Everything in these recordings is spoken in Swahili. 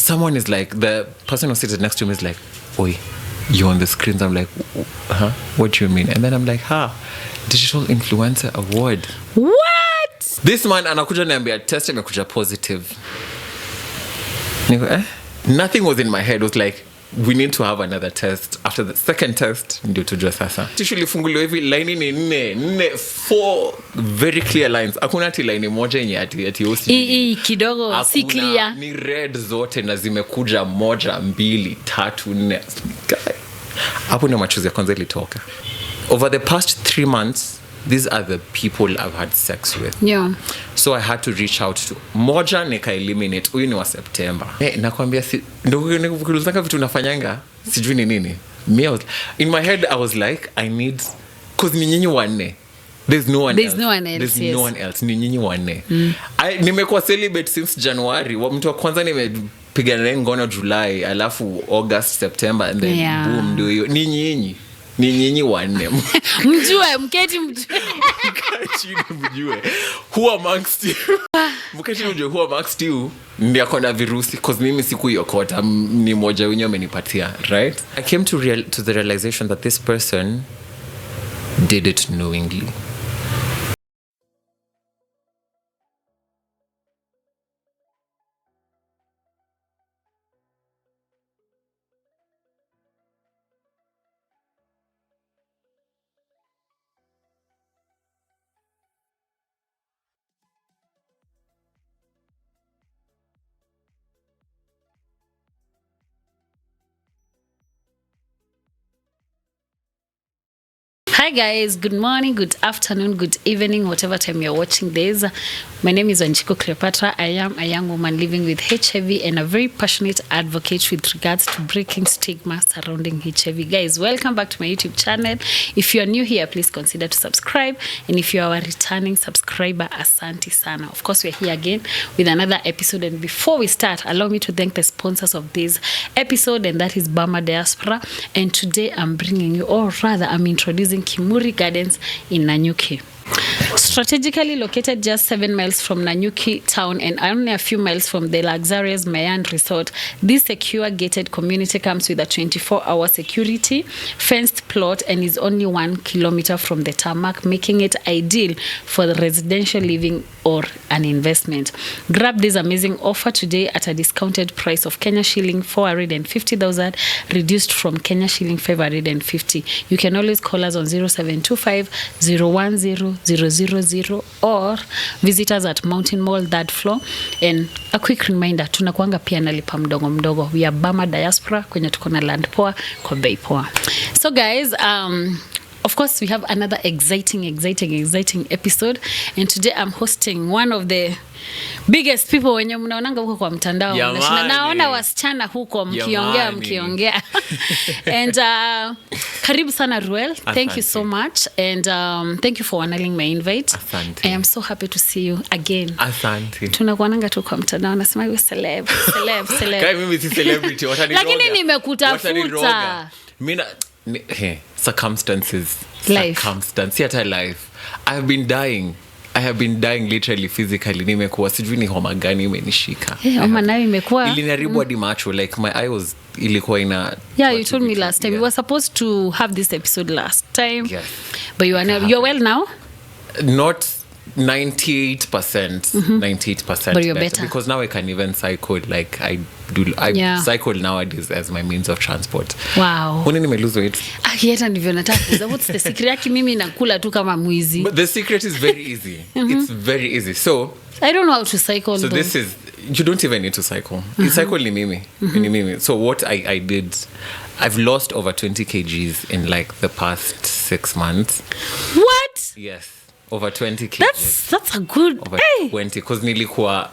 someone is like, the person who sits next to me is like, oi, you're on the screens. I'm like, huh? What do you mean? And then I'm like, digital influencer award. What? This man anakuja niambia test imekuja positive. Niko, Nothing was in my head. It was like, we need to have another test. After the second test, ndio tujua sasa. Tulifunguliwa hivi line ni 4 very clear lines. Hakuna ati line moja yenye ati OCD. Kidogo si clear. Ni red zote na zimekuja 1, 2, 3, 4. Hapo ndio machozi ya kwanza ilitoka. Over the past 3 months, these are the people I've had sex with. Yeah. So I had to reach out to moja nika eliminate. Huyu ni wa September. Nakwambia ndio nikulizanga vitu nafanyanga sijui ni nini. In my head I was like, I need, cause ni nyinyi wanne. There's no one else. Ni nyinyi wanne. Nimekuwa celibate since January. Mtu wa kwanza nimepiga naye ngono July, alafu August, September, and then boom ndio hiyo. Ni nyinyi wanne. Mjue, mketi mjue. Mjue. Who amongst you? Mketi mjue who amongst you ndiye akona virusi, cause mimi sikuyokota, ni moja wenyewe amenipatia, right? I came to the realization that this person did it knowingly. Hi guys, good morning, good afternoon, good evening, whatever time you're watching this. My name is Wanjiku Cleopatra. I am a young woman living with HIV and a very passionate advocate with regards to breaking stigma surrounding HIV. Guys, welcome back to my YouTube channel. If you are new here, please consider to subscribe. And if you are a returning subscriber, asante sana. Of course, we're here again with another episode. And before we start, allow me to thank the sponsors of this episode, and that is Bama Diaspora. And today I'm bringing you, or rather I'm introducing Kimuri Gardens in Nanyuki. Strategically located just 7 miles from Nanyuki town and only a few miles from the luxurious Mayan Resort, this secure gated community comes with a 24-hour security, fenced plot, and is only 1 kilometer from the tarmac, making it ideal for the residential living or an investment. Grab this amazing offer today at a discounted price of Kenya shilling 450,000, reduced from Kenya shilling 550. You can always call us on 0725 010 000 or visit us at Mountain Mall, 3rd floor. And a quick reminder, tunakuanga pia nalipa mdogo mdogo. We are Bama Diaspora kwenye tuko na land poa kwa bei poa. So guys, of course we have another exciting episode, and today I'm hosting one of the biggest people wenye mnaonanga huko kwa mtandao. Naona wasichana huko mkiongea. And karibu sana Ruel. Thank you so much, and thank you for honoring my invite. Asante. I am so happy to see you again. Asante. Tunakuananga tu kwa mtandao, nasema wewe celeb. Kai mimi si celebrity, wataniroga. Lakini nimekutafuta. Mimi circumstances. Yet life. I have been dying literally, physically. Nimekuwa sijui ni homa gani imenishika. Homa nayo imekuwa iliniharibu hadi macho, like my eye was ilikuwa ina. Yeah, you told me last time. We were supposed to have this episode last time. Yes. But you're well now? Not 98%. 98%. But you're better. Because now I can even cycle, like I cycle nowadays as my means of transport. Wow. When nime lose weight? Hata ndivyo nataka. What's the secret? Yaki mimi nakula tu kama mwizi. But the secret is very easy. It's very easy. So I don't know how to cycle. So this is, you don't even need to cycle. You cycle ni mimi. So what I did, I've lost over 20 kgs in like the past 6 months. What? Yes. Over 20 kgs. That's a good. Over 20, because nilikuwa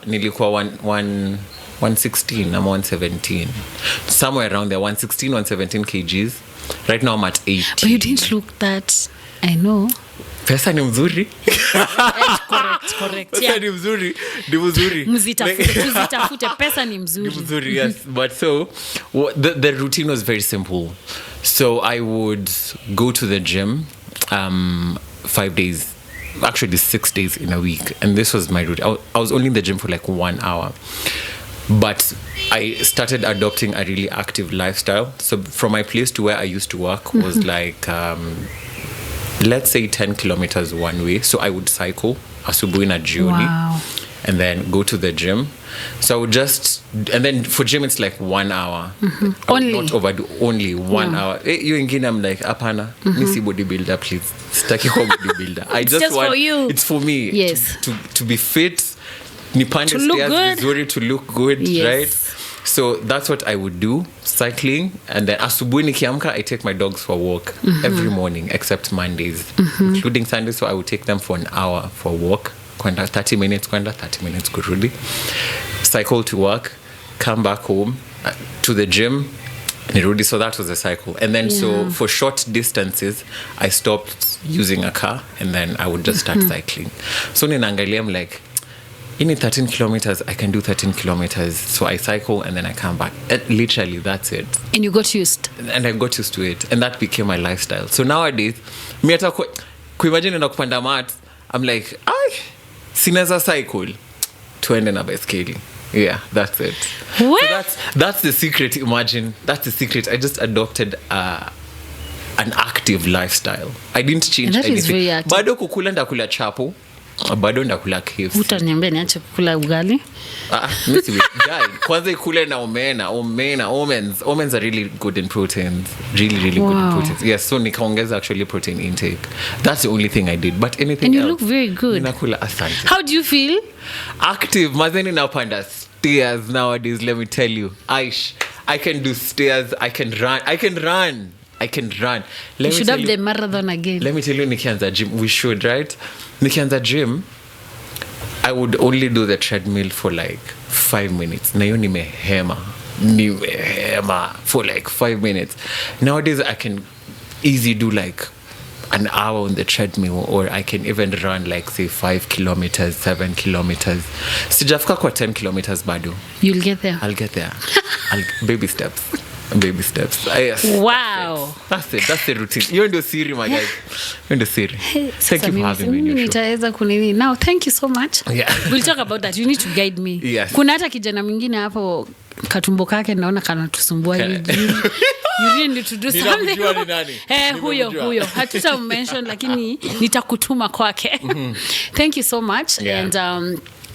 116, I'm 117. Somewhere around there, 116, 117 kgs. Right now I'm at 80. But you didn't look that, I know. Pesa ni mzuri. Correct. Pesa ni mzuri. Mzitafute pesa ni mzuri. Ni mzuri, yes. But so the routine was very simple. So I would go to the gym 5 days, actually 6 days in a week, and this was my routine. I was only in the gym for like 1 hour. but I started adopting a really active lifestyle. So from my place to where I used to work was like let's say 10 kilometers one way. So I would cycle asubuhi na jioni. Wow. And then go to the gym. So I would and then for gym it's like 1 hour. I would Only? not overdo, only 1 hour. You ingine I'm like, apana, mi si bodybuilder, please. Sitaki kwa bodybuilder. I just just want, for you. It's for me. Yes. To be fit, nipande To look stairs good. vizuri, to look good, Yes. right? So that's what I would do, cycling. And then asubuhi nikiamka, I take my dogs for a walk every morning, except Mondays, including Sundays. So I would take them for an hour for a walk. Kwenda 30 minutes, 30 minutes kurudi. Cycle to work, come back home, to the gym, nirudi. So that was a cycle. And then so for short distances, I stopped using a car and then I would just start cycling. So ninaangalia, I'm like, in 13 kilometers, I can do 13 kilometers. So I cycle and then I come back. And literally, that's it. And you got used. And I got used to it. And that became my lifestyle. So nowadays, mi hata kuimagine na kupanda mat, I'm like, sinaweza cycle. Tuende na baiskeli. Yeah, that's it. What? So that's the secret. Imagine, that's the secret. I just adopted an active lifestyle. I didn't change And that is anything. very active. Bado kukula ndakula chapo. Bado ndakula KFC. Utaniambia niache kukula ugali? Guy, kwanza ikule na omens are really good in proteins, really good in proteins. Yes, so nikaongeza actually protein intake. That's the only thing I did, but anything And you else, look very good. ninakula asante. How do you feel? Active, mazeni napanda stairs nowadays, let me tell you. Aish, I can do stairs, I can run. You should have the marathon again. Let me tell you, nikianza gym, we should, right? Nikianza gym, I would only do the treadmill for like 5 minutes. Na hiyo nimehema for like 5 minutes. Nowadays, I can easily do like an hour on the treadmill, or I can even run like say 5 kilometers, 7 kilometers. Sijafika kwa 10 kilometers bado. You'll get there. I'll get there. Baby steps. Yes, Wow. That's the routine. You're in the series, my guys. You're in the series. Thank you for having me in your show. Nitaweza kunini. Now, thank you so much. Yeah. We'll talk about that. You need to guide me. Yes. Kuna hata kijana mwingine hapo katumbo kake naona kanatusumbua. You really need to do something. Ninamjua ni nani? Huyo. Hatuta mention lakini nitakutuma kwake. Thank you so much. Yeah.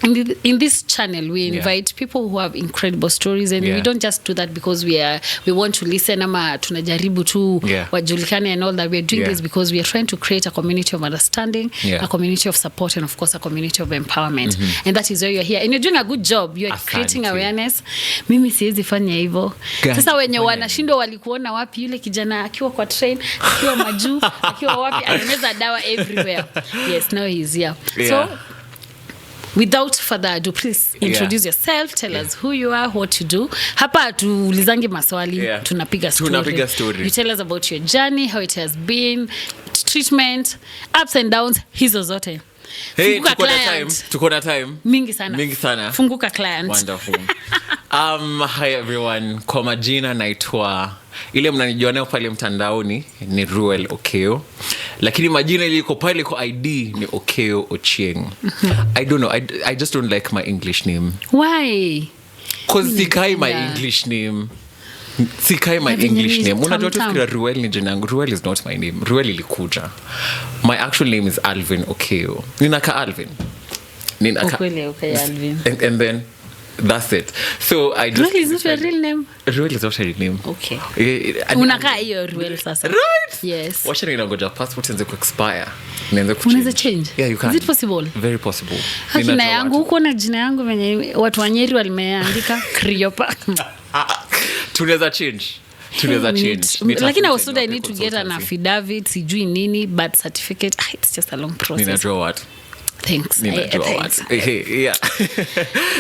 And in this channel we invite people who have incredible stories, and we don't just do that because we want to listen ama tunajaribu tu wajulikane and all that. We are doing this because we are trying to create a community of understanding, a community of support, and of course a community of empowerment. And that is why you're here and you're doing a good job. You are creating awareness. Mimi siwezi fanya hivyo. Sasa wenye wanashindwa walikuona wapi? Yule kijana akiwa kwa train, akiwa majuu, akiwa wapi, anameza dawa everywhere. Yes, now he is here. So without further ado, please introduce yourself, tell us who you are, what you do. Hapa tuulizangi maswali, tunapiga story. You tell us about your journey, how it has been, treatment, ups and downs, hizo zote. Hey, tuko na time. Mingi sana. Funguka client. Wonderful. Hi everyone. Kwa majina naitwa, ile mnanijuana pale mtandaoni ni Ruel Okeo. Lakini majina ile iko pale kwa ID ni Okeo Ochieng. I don't know. I just don't like my English name. Why? Cause sikai my English name. Unajua tu fikira Ruel ni jina yangu. Ruel is not my name. Ruel ilikuja. My actual name is Alvin Okeo. Ninaka Alvin. Okay, Alvin. And then that's it. So I just... Ruel is not your real name? Ruel is not a real name. Okay. Unakaa hiyo Ruel sasa. Right? Yes. Wacha ninangoja passport ianze kuexpire. Unaweza change? Yeah, you can. Is it possible? Very possible. Jina yangu huko na jina yangu venye watu wa Nyeri walimeandika Kriopa. Tunaweza change. Lakini also I need to get an affidavit, sijui nini, birth certificate. It's just a long process. Ninajua what? Thanks. Yeah.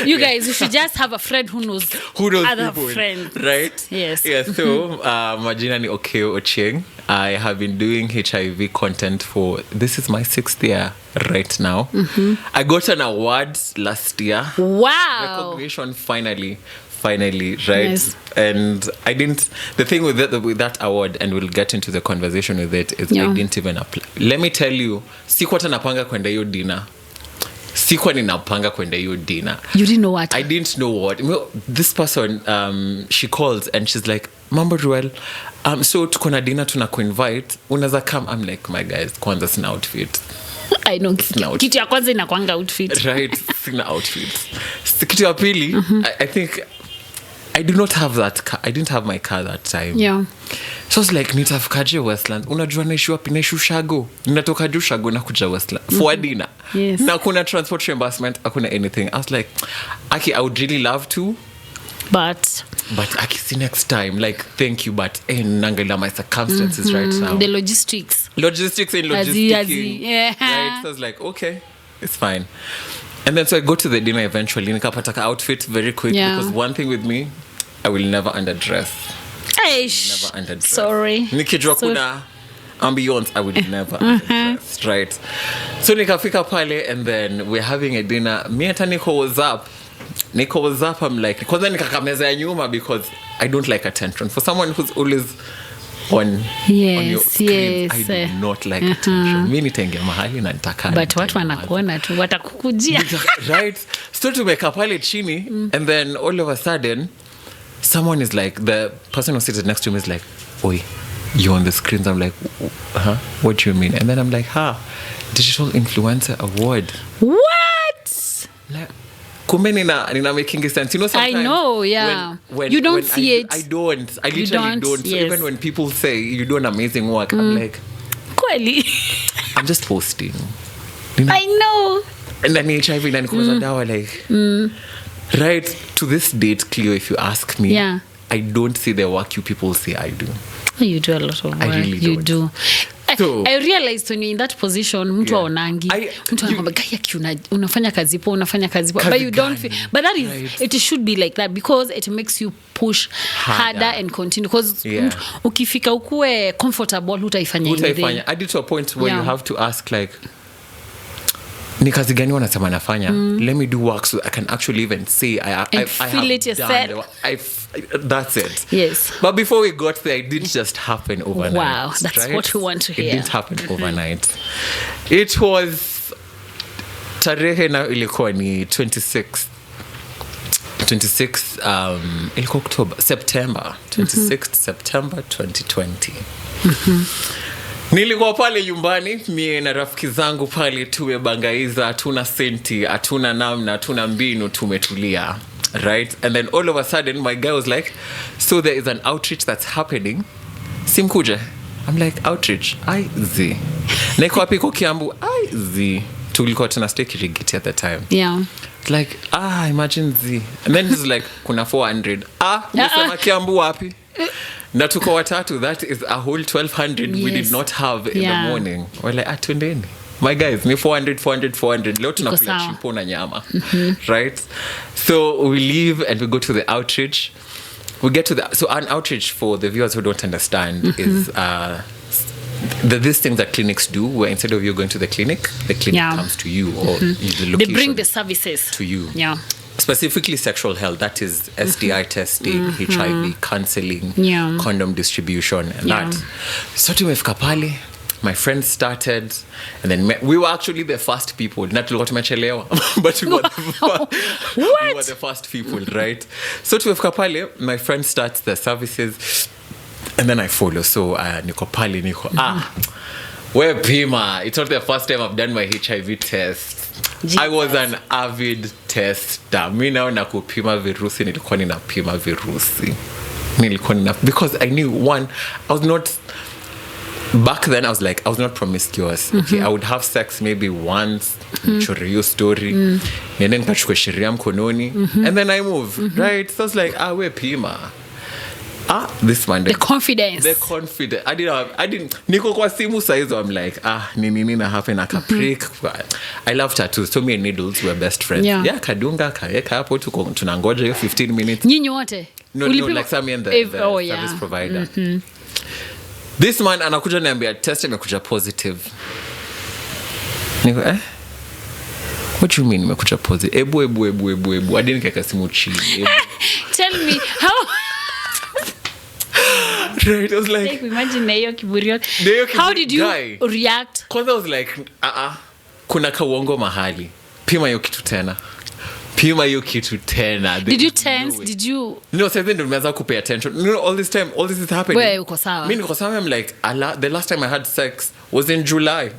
You guys, you should just have a friend who knows other people, friends. Right? Yes. Yeah, so majina ni Okeo Ochieng. I have been doing HIV content for, this is my 6th year right now. I got an award last year. Wow. Recognition finally, right? Nice. And I didn't, the thing with that award, and we'll get into the conversation with it, is I didn't even apply. Let me tell you, sikuwa hata napanga kwenda hiyo dinner. sikuwa ninapanga kwenda hiyo dinner. You didn't know what? I didn't know what. This person, she calls and she's like, Mambo Ruel, so tuko na dinner tunakuinvite, unaweza come? I'm like, my guys, kwanza sina outfit. I know. Kitu ya kwanza inakwanga outfit. Right, sina outfit. Kitu ya pili, I think I did not have I didn't have my car that time. Yeah. So I was like, nitafikaje Westland? Unajua naishi wapi? Naishi Ushago. Ninatoka juu Ushago na kuja Westland for a dinner. Yes. Na kuna transport reimbursement, hakuna anything. I was like, Aki, I would really love to. But Aki, see next time. Like, thank you, but nangalia my circumstances right now. The logistics. Logistics and logisticking. Yeah. Right? So I was like, okay, it's fine. And then so I go to the dinner eventually. Nikapata ka outfit very quick because one thing with me, I will never underdress. Eish. Never underdress. Sorry. Nikijua kuna ambience, I would never underdress. Right? So nikafika pale and then we're having a dinner. Me and Nico was up. I'm like, kwanza nikakameza ya nyuma because I don't like attention. For someone who's always on your screen, I do not like attention. Mi nitaingia mahali na nitakaa. But watu wanakuona tu, watakukujia. Right? So tumeka pale chini and then all of a sudden someone is like, the person who sits next to me is like, oi, you on the screens? I'm like, huh? What do you mean? And then I'm like, Digital Influencer Award. What? Like, kumbe nina making sense. You know, sometimes I know, yeah. when you don't see it. I literally don't. So yes. even when people say you do an amazing work, I'm like, Kweli. I'm just posting. I know. And then HIV and dawa, like, right to this date, Cleo, if you ask me, I don't see the work you people say I do. You do a lot of work. I really you don't. do. So, I realized when you're in that position, mtu aonangi. Mtu anakwambia gaya unafanya kazi poa, but you don't feel, but that is right. It should be like that because it makes you push harder and continue because ukifika ukue comfortable hutaifanya anything. I did to a point where you have to ask like, ni kazi gani wanasema nafanya? Let me do work so I can actually even say I feel it yourself. That's it. Yes. But before we got there, it didn't just happen overnight. Wow, that's right? What we want to hear. It didn't happen overnight. It was tarehe na ilikuwa ni 26 ilikuwa September 26th September 2020. Nilikuwa pale nyumbani mie na rafiki zangu pale tumebangaiza, hatuna senti, hatuna namna, hatuna mbinu, tumetulia. Right? And then all of a sudden my guy was like, so there is an outreach that's happening, simkuje? I'm like, outreach? Z. Niko wapi kwa Kiambu? Z. Tulikuwa tuna stay Kirigiti at the time. Yeah. Like, imagine Z. And then he's like, kuna 400. Umesema Kiambu wapi? Na tuko watatu, that is a whole 1,200 we did not have in the morning. We're like, twendeni. My guys, ni 400. Leo tunakula chipo na nyama. Right? So we leave and we go to the outreach. We get to so an outreach, for the viewers who don't understand, is these things that clinics do, where instead of you going to the clinic comes to you, or the location. They bring the services to you. Yeah. Specifically sexual health, that is STI testing, HIV counseling, condom distribution, and that. So tumefika pale, my friends started, and then we were actually the first people. Not tulikuwa tumechelewa, but we were the first people, right? So tumefika pale, my friend starts the services, and then I follow. So niko pale, we pima. It's not the first time I've done my HIV test. Jesus. I was an avid tester. Mi naona kupima virusi, nilikuwa ninapima virusi. Because I knew, one, I was not, back then I was like, I was not promiscuous. Okay, I would have sex maybe once, chore hiyo story, niende nikachukue sheria mkononi, and then I move, right? So I was like, we pima. This Monday. The confidence. I didn't. Niko kwa simu saizo. I'm like, nini na happen prick. I love tattoos. So me and needles were best friends. Yeah, kadunga kaeka hapo tunangoja hiyo 15 minutes. Nyinyi wote? No, like Sammy and the service provider. This man anakuja niambia test imekuja positive. Niko what do you mean imekuja positive? Ebu. I didn't keka simu chini. Tell me how. Right, I was like, imagine hiyo kiburi. How did you react? Because I was like, kuna kauongo mahali. pima hiyo kitu tena. Did you tense? Did you? No, sasa ndio nimeanza kupay attention. All this time, all this is happening. Wewe uko sawa? Mimi niko sawa. I'm like, the last time I had sex was in July.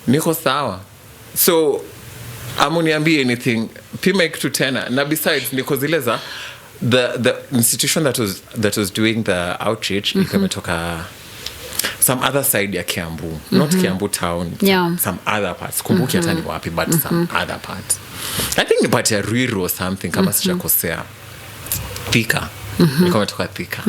Niko sawa. So, amoniambie anything. Pima kitu tena. Na besides, niko zile za the institution that was doing the outreach ikametoka some other side ya Kiambu, not Kiambu town, some other parts. Kumbuki hata ni wapi, but some other parts. I think ni part ya Ruiru or something, kama sijakosea. Thika. Nikametoka Thika.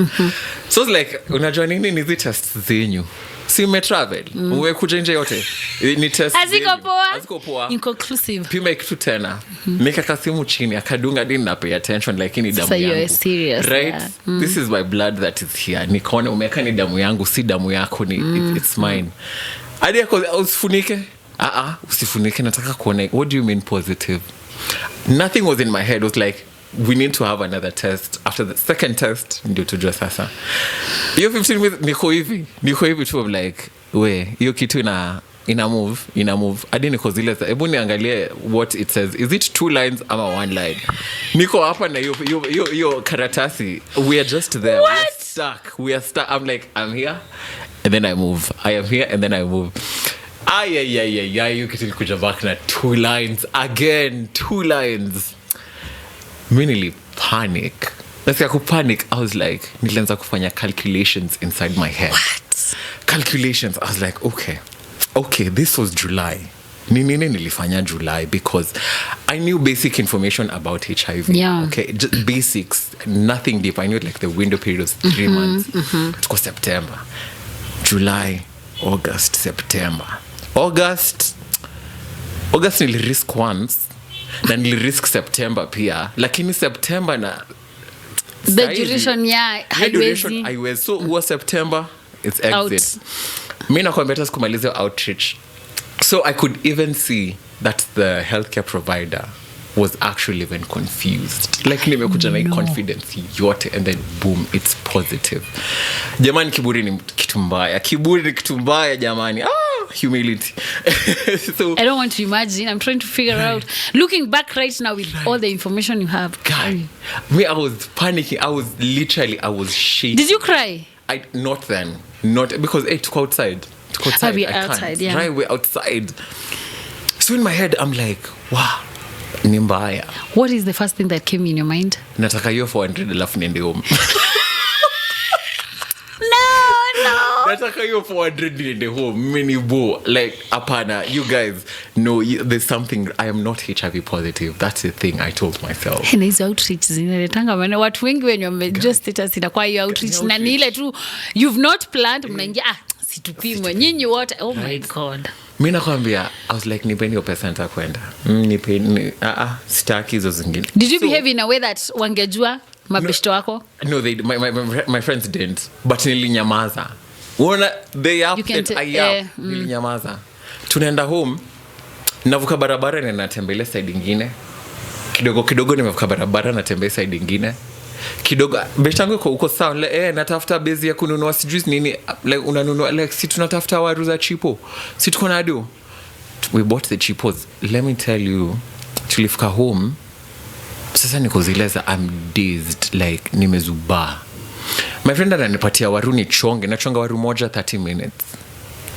So it's like, unajua nini ni zi test zenyu? Si umetravel? Umekuja nje yote? Ni test zenyu. Haziko poa. Inconclusive. Pima kitu tena. Nikaka simu chini, akadunga dini na pay attention, lakini damu yangu. So you're serious. Right? Yeah. This is my blood that is here. Nikaona umeka ni damu yangu, si damu yako, it's mine. Hadi yako usifunike? Usifunike, nataka kuona. What do you mean positive? Nothing was in my head. It was like, we need to have another test. After the second test, ndio tujua sasa. Hiyo 15 minutes niko hivi tu. I'm like, hiyo kitu ina move. Hadi niko zile za, hebu niangalie what it says. Is it 2 lines ama 1 line? Niko hapa na hiyo karatasi. We are just there. What? We are stuck. I'm like, I'm here and then I move. I am here and then I move. Hiyo kitu ilikuja back na 2 lines again. 2 lines. Mimi panic. Nasikia kupanic. I was like, nilianza kufanya calculations inside my head. What? Calculations. I was like, okay, this was July. Nini nilifanya July because I knew basic information about HIV. Yeah. Okay, just basics, nothing deep. I knew like the window period was 3 months. It was September, July, August, September. August nilirisk once. Na nilirisk September pia. Lakini September na the duration haiwezi. So was September, it's exit. Mimi nakwambia hata sikumaliza outreach. So I could even see that the healthcare provider was actually even confused. Like nimekuja na confidence yote and then boom, it's positive. Jamani, kiburi ni kitu mbaya jamani. Humility. So I don't want to imagine. I'm trying to figure out. Looking back right now with all the information you have. God, I was panicking. I was shaking. Did you cry? Not then. Not because to go outside. Be outside, yeah. Right, we're outside. So in my head, I'm like, wow, ni mbaya. What is the first thing that came in your mind? Nataka hiyo 400 alafu niende home. No. Nataka hiyo 400 niende home. Mini bo. Like, apana, you guys know there's something. I am not HIV positive. That's the thing I told myself. Na hizo outreach zinaletanga maana watu wengi wenye wamejua status ina kwa hiyo outreach na ni ile tu you've not planned, mnaingia situpimwe nyinyi wote. Oh my God. Mimi nakwambia, I was like, nipeni hiyo pesa nitakwenda. Sitaki hizo zingine. Did you behave in a way that wangejua mabeshto wako? No, my friends didn't. But nilinyamaza. Unaona, they upset. Nilinyamaza. Tunaenda home. Navuka barabara na natembelea side nyingine. Kidogo nimevuka barabara na tembea side nyingine. Kidogo beshangu uko sawa, natafuta bezi ya kununua sijui nini, like unanunua like si tunatafuta waru za chipo. Si tuko na do. We bought the chipos. Let me tell you, tulifika home. Sasa niko zileza, I'm dazed, like nimezuba. My friend ananipatia waru nachonga waru moja 30 minutes.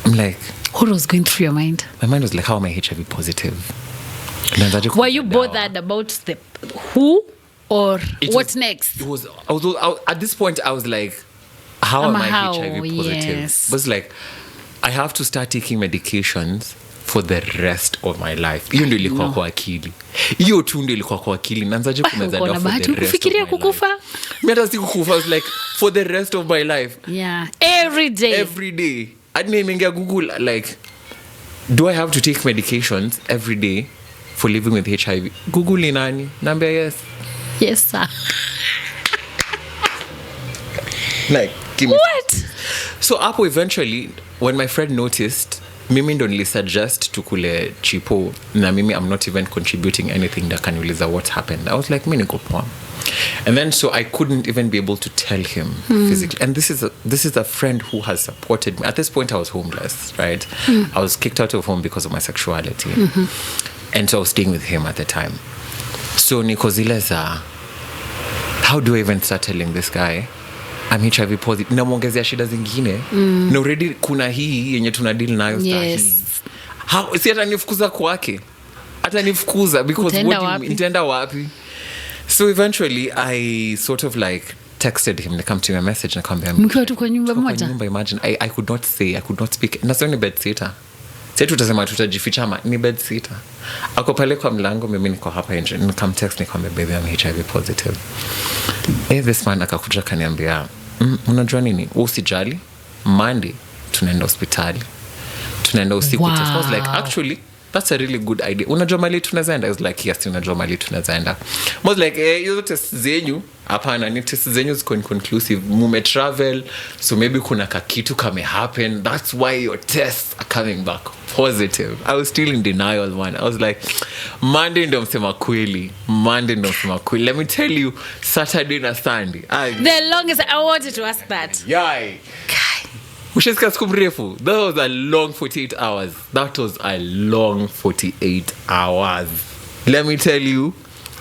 I'm like, what was going through your mind? My mind was like, how am I HIV positive? Were you bothered about the who or what's next? At this point I was like, how am I HIV positive? Yes. But it's like, I have to start taking medications for the rest of my life. Hiyo ndio ilikuwa kwa akili. Hiyo tu ndio ilikuwa kwa akili. Naanzaje kumeza dawa for the rest kufikiria kukufa? Mimi hata sikukufa. I was like, for the rest of my life. Yeah. Every day. Hadi nimeingia Google, like, do I have to take medications every day for living with HIV? Google ni nani? Naambia yes. Yes, sir. Like, give me. What? So hapo eventually, when my friend noticed, mimi ndo nilisuggest tukule chipo na mimi I'm not even contributing anything that can realize what happened. I was like, mimi niko poa. And then so I couldn't even be able to tell him physically. And this is a friend who has supported me. At this point I was homeless, right? I was kicked out of home because of my sexuality. and so I was staying with him at the time. So niko zile za, how do I even start telling this guy I'm HIV positive? Namwongezea shida zingine. Na already kuna hii yenye tuna deal nayo saa hii. Si hata nifukuza kwake. Hata nifukuza because nitaenda wapi? So eventually I sort of like texted him, nikamtumia message nikamwambia mkiwa tu kwa nyumba moja. Imagine I could not say, I could not speak. Na sio ni bed sitter. Sasa tutasema tutajificha ama ni bed sitter. Ako pale kwa mlango, mimi niko hapa nje. Nikamtext nikamwambia baby I'm HIV positive. This man akakuja kaniambia, unajua nini? Usijali. Monday tunaenda hospitali. Tunaenda usiku. Wow. I was like actually that's a really good idea. Unajua mali tunazaenda? I was like yes, unajua mali tunazaenda. I was like hizo test zenyu hapana, ni test zenyu ziko inconclusive. Mume travel, so maybe kuna kakitu kame happen. That's why your tests are coming back positive. I was still in denial, man. I was like Monday ndo msema kweli. Let me tell you, Saturday na Sunday. The longest I wanted to ask that. Yai. Ushesikia siku mrefu. That was a long 48 hours. Let me tell you,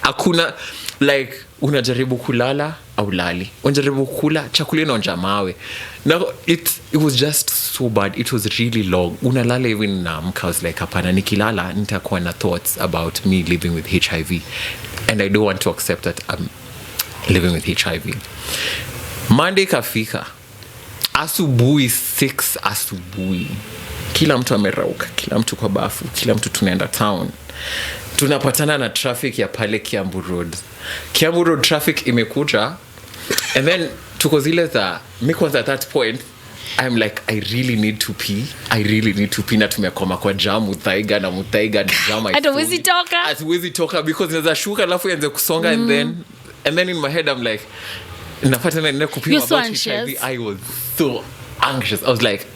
akuna like unajaribu kulala au lali. Unajaribu kula chakula inaonja mawe. Now it was just so bad. It was really long. Unalala even naamka. I was like hapana, nikilala nitakuwa na thoughts about me living with HIV. And I don't want to accept that I'm living with HIV. Monday kafika. Asubuhi 6 asubuhi. Kila mtu amerauka, kila mtu kwa bafu, kila mtu tunaenda town. Tunapatana na traffic ya pale Kiambu Road. Kiambu Road traffic imekuja. And then tuko zile za at that point I'm like I really need to pee. Na tumekoma kwa jam Muthaiga jam. Hatuwezi toka because naweza shuka alafu ianze kusonga and then in my head I'm like napata na kupima about HIV. I was so anxious. I was like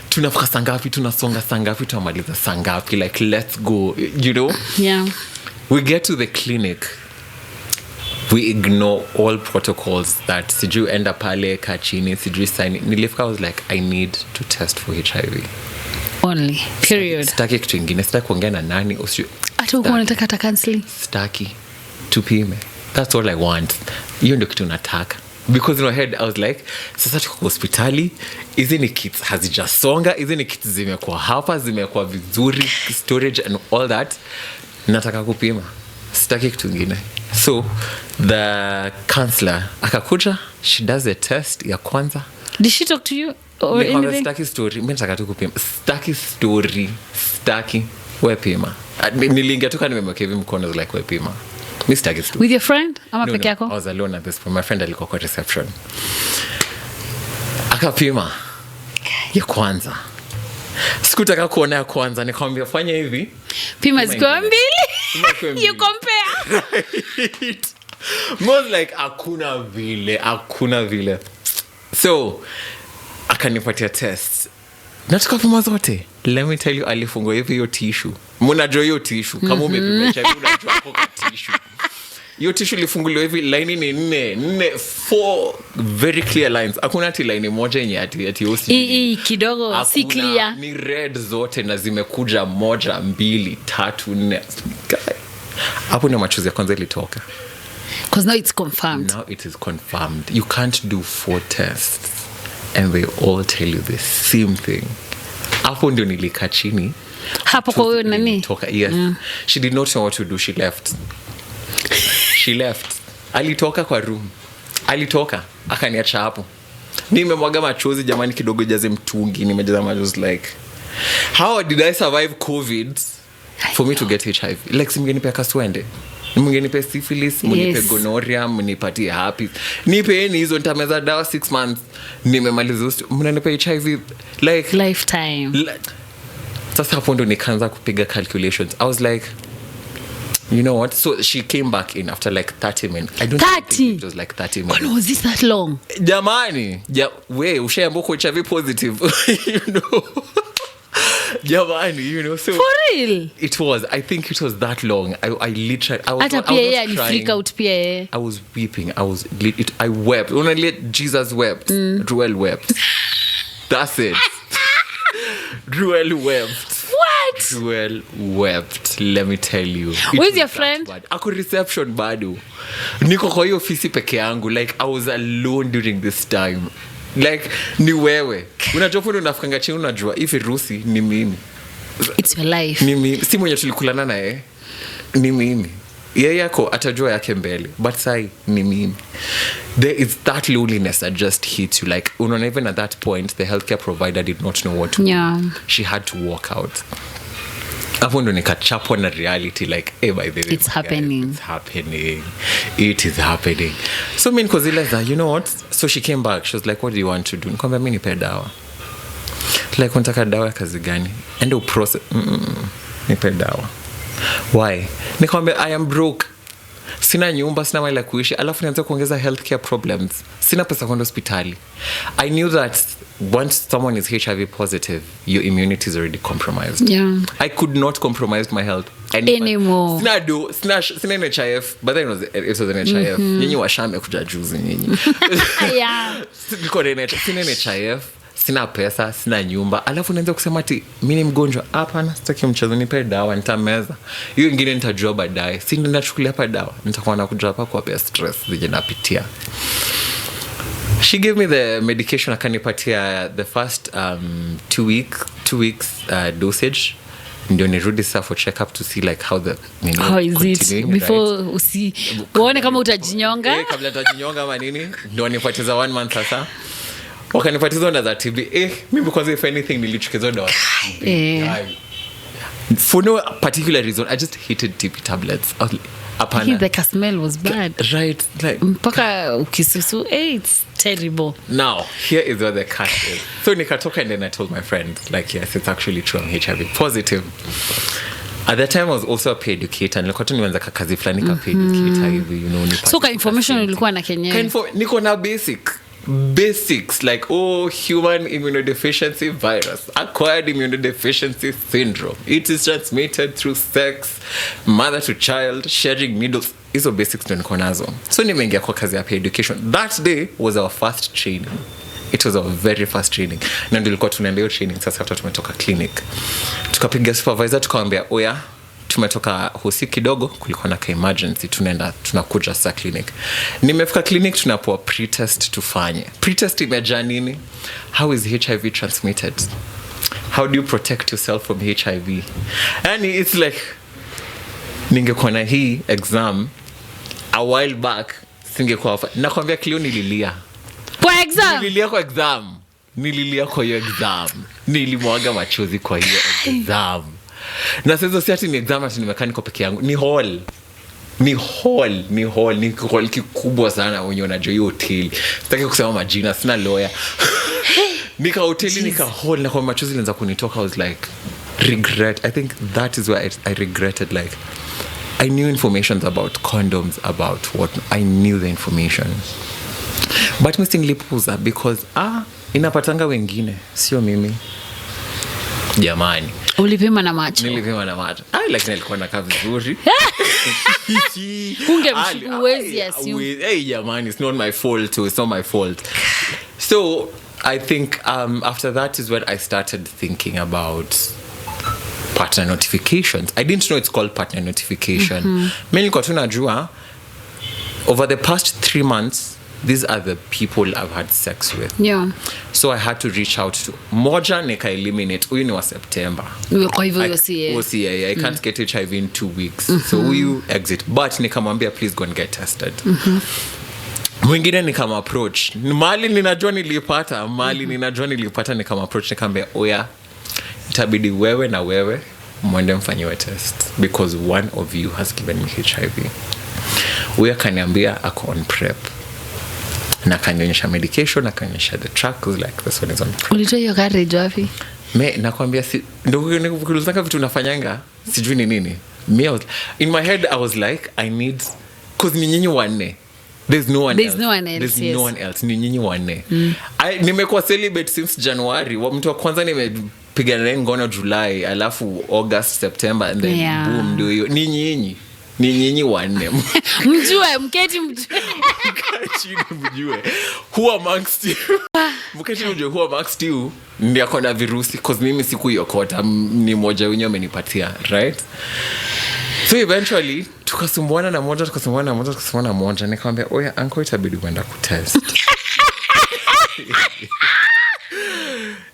tunafika sangapi, tunasonga sangapi, tuamaliza sangapi, like let's go, you know. Yeah, we get to the clinic, we ignore all protocols that siju enda pale kachini siju sign. Nilifika, I was like I need to test for HIV only, period. Sitaki kitu ingine, sitaki kuongea na nani hata uko unataka hata counseling, sitaki tupime. That's all I want. Hiyo ndio kitu nataka. Because in my head I was like sasa tuko hospitali, hizi ni kits hazijasonga, hizi ni kits zimekuwa hapa, zimekuwa vizuri, storage and all that. Nataka kupima, sitaki kitu kingine. So the counselor akakuja, she does the test ya kwanza. Did she talk to you or anything? Sitaki story, mimi nataka tu kupima. Sitaki story, sitaki wewe pima. Niliingia tu kama nimemwekea hivi mkono like wewe pima. With your friend? Ama peke yako? I was alone at this point. My friend alikuwa kwa reception. Akapima ya kwanza. Sikutaka kuona ya kwanza, nikamwambia fanya hivi. Pima ziko mbili. You compare. Right. Most like hakuna vile. So akanipatia test. Nataka pima zote. Let me tell you, alifungua hiyo tissue. Mnajua hiyo tissue kama umepima HIV unajua kwa tissue. Hiyo tissue ilifunguliwa hivi, line ni 4 very clear lines. Hakuna ati line moja yenye ati OCD. Kidogo si clear. Ni red zote na zimekuja 1 2 3 4. Hapo ndio machozi ya kwanza ilitoka. Because now it's confirmed. Now it is confirmed. You can't do 4 tests and they all tell you the same thing. Hapo ndio nilikaa chini. Hapo kwa wewe nani? Yes. She did not know what to do. She left. Alitoka kwa room. Akaniacha hapo. Nimemwaga machozi jamani, kidogo jaze mtungi. Nimejaza machozi like how did I survive COVID for me to get HIV? Like simngenipe kaswende. Mngenipe syphilis, mnipe gonorrhea, mnipatie herpes. Nipeni hizo nitameza dawa 6 months. Nimemaliza mnanipe HIV like lifetime. Sasa hapo ndo nikaanza kupiga calculations. I was like, you know what? So she came back in after like 30 minutes. I don't think it was like 30 minutes. When was this that long? Jamani, we ushaambiwa uko HIV positive. You know. Jamani, you know. So for real? I think it was that long. I literally I was freak out pia. I was weeping. I wept. Only Jesus wept. Ruel wept. That's it. Ruel wept. What? Joel wept, let me tell you. Where's your friend? Ako reception bado. Niko kwa hiyo ofisi peke yangu. Like, I was alone during this time. Like, ni wewe. Unajua fundo unafikanga chini unajua, hivi Rusi ni mimi. It's your life. Ni mimi. Si mwenye tulikulana naye. Ni mimi. Yeye yako atajua yake mbele. But sai, ni mimi. There is that loneliness that just hits you. Like, even at that point, the healthcare provider did not know what to do. She had to walk out. Hapo ndo nikachapwa na reality, like, hey, by the way, it's happening. It's happening. It is happening. So mi nikozileza, you know what? So she came back. She was like, what do you want to do? Nikwambia mi nipe dawa. Like, unataka dawa ya kazi gani? Ende uprocess. Nipe dawa. Why? Nikwambia, I am broke. Sina nyumba, sina mali ya kuishi, alafu nianze kuongeza healthcare problems. Sina pesa kwenda hospitali. I knew that once someone is HIV positive, your immunity is already compromised. Yeah. I could not compromise my health anymore. Sina NHIF, but then it was an NHIF. Nyinyi washame kuja juzi nyinyi. Yeah. Sina NHIF. Sina pesa, sina nyumba. Alafu naanza kusema ati mimi ni mgonjwa. Hapana, sitaki mchezo, nipe dawa nitameza. Hiyo ingine nitajua baadaye. Si ninachukulia hapa dawa. Nitakuwa nakuja hapa kwa stress zenye napitia. She gave me the medication, akanipatia the first 2 weeks dosage. Ndio nirudi sasa for check up to see like how is it before usi uone kama utajinyonga. Kabla utajinyonga ama nini? Ndio nipatiza 1 month sasa. Wakanipatiza na za TB. Mimi kwanza if anything nilichukizwa dawa. For no particular reason, I just hated TB tablets. Apana. The smell was bad. Right. Like, mpaka ukisusu, it's terrible. Now, here is where the catch is. So nikatoka and then I told my friend, like, yes, it's actually true, I'm HIV positive. At that time I was also a pay educator. Nilikuwa tu nianza kazi fulani ka pay educator hivi, you know. So ka information ulikuwa na Kenya. Niko na basics like human immunodeficiency virus, acquired immunodeficiency syndrome, it is transmitted through sex, mother to child, sharing needles. Hizo basics ndo niko nazo. So nimeingia kwa kazi ya pay education. That day was our first training. It was our very first training. Na ndio ilikuwa tunaenda hiyo training sasa after tumetoka clinic. Tukapiga supervisor tukamwambia, oya, tumetoka hosi kidogo, kulikuwa na emergency, tunakuja sasa clinic. Nimefika clinic, tunapoa pretest tufanye. Pretest imejaa nini? How is HIV transmitted? How do you protect yourself from HIV? And it's like, ningekuwa na hii exam a while back, singekuwa nakwambia Cleo nililia. Kwa exam? Nililia kwa exam. Nililia kwa hiyo exam. Nilimwaga machozi kwa hiyo exam. Na sasa si ati ni exam ati nimekaa niko peke yangu. Ni hall kikubwa sana wenye unajua hiyo hoteli. Sitaki kusema majina, sina lawyer. Nika hoteli, nika hall, na kwa machozi ilianza kunitoka. I was like, regret. I think that is where I regretted, like, I knew information about condoms, about what. I knew the information. But mimi nilipuuza because inapatanga wengine, sio mimi. Jamani. Ulipima na macho. Nilipima na macho. Like nilikuwa nakaa vizuri. Ungemshuku uwezi assume. Hey jamani, it's not my fault too. It's not my fault. So I think after that is when I started thinking about partner notifications. I didn't know it's called partner notification. Mimi nilikuwa tunajua over the past 3 months these are the people I've had sex with. Yeah. So I had to reach out to moja nika eliminate. Huyu ni wa September. Kwa hivyo I can't get HIV in 2 weeks. So huyu exit. But nikamwambia please go and get tested. Mwingine nikama approach. Mali ninajua nilipata nikama approach nikamwambia oya, itabidi wewe na wewe mwende mfanyiwe test because one of you has given me HIV. Huyu akaniambia ako on PrEP. Na kanionyesha medication, na kanionyesha the track, was like this one is on PrEP. Ulitoa hiyo courage wapi? Nakwambia ndio nikilizanga vitu nafanyanga sijui ni nini. In my head I was like I need, cause ni nyinyi wanne. There's no one else. Ni nyinyi wanne. Nimekuwa celibate since January. Mtu wa kwanza nimepiga naye ngono July, alafu August, September, and then boom ndio hiyo. Ni nyinyi wanne. Mjue, mketi mjue. Mjue. Who amongst you? mketi ujue huwa Max tu ndiye akona virusi cause mimi sikuyokota, ni moja wenyewe amenipatia, right? So eventually tukasumbuana na moja nikamwambia oya uncle itabidi kwenda kutest.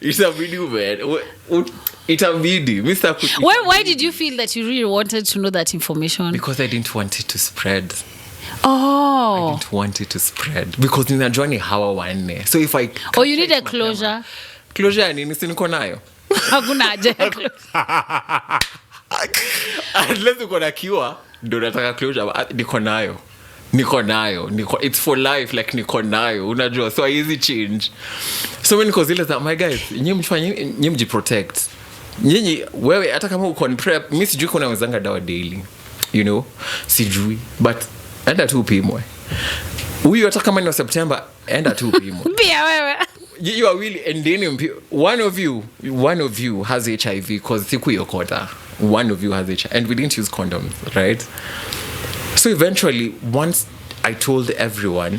Itabidi why did you feel that you really wanted to know that information? Because I didn't want it to spread. I didn't want it to spread because ninajua ni hawa wanne, so if I you need a closure ya nini? Si niko nayo. Hakuna haja unless uko na kiwa ndo nataka closure. Niko nayo it's for life, like niko nayo, unajua, so easy change. So when niko zile za my guys, nyinyi mjiprotect, nyinyi wewe hata kama uko on prep, mimi sijui kuna wenzanga dawa daily, you know, sijui, but enda tu upimwe. Huyu hata kama ni September, enda tu upimwe. Pia wewe you are really, and then one of you has HIV because sikuyokota. One of you has HIV and we didn't use condoms, right? So eventually once I told everyone,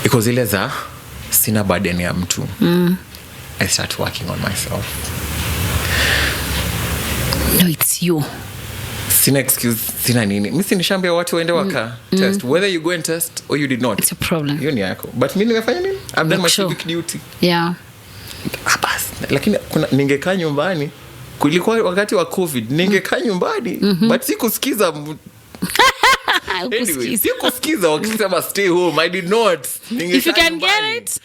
because ile za sina burden ya mtu, I start working on myself. No, it's you. Sina excuse, sina nini. Mimi sinishambia watu waende waka test. Whether you go and test or you did not, it's a problem. Hiyo ni yako. But mimi nimefanya nini? I've done my civic duty. Yeah. Lakini ningekaa nyumbani. Kulikuwa wakati wa COVID, ningekaa nyumbani, but sikusikiza. Anyway, sikusikiza wakisema stay home. I did not. If you can get it,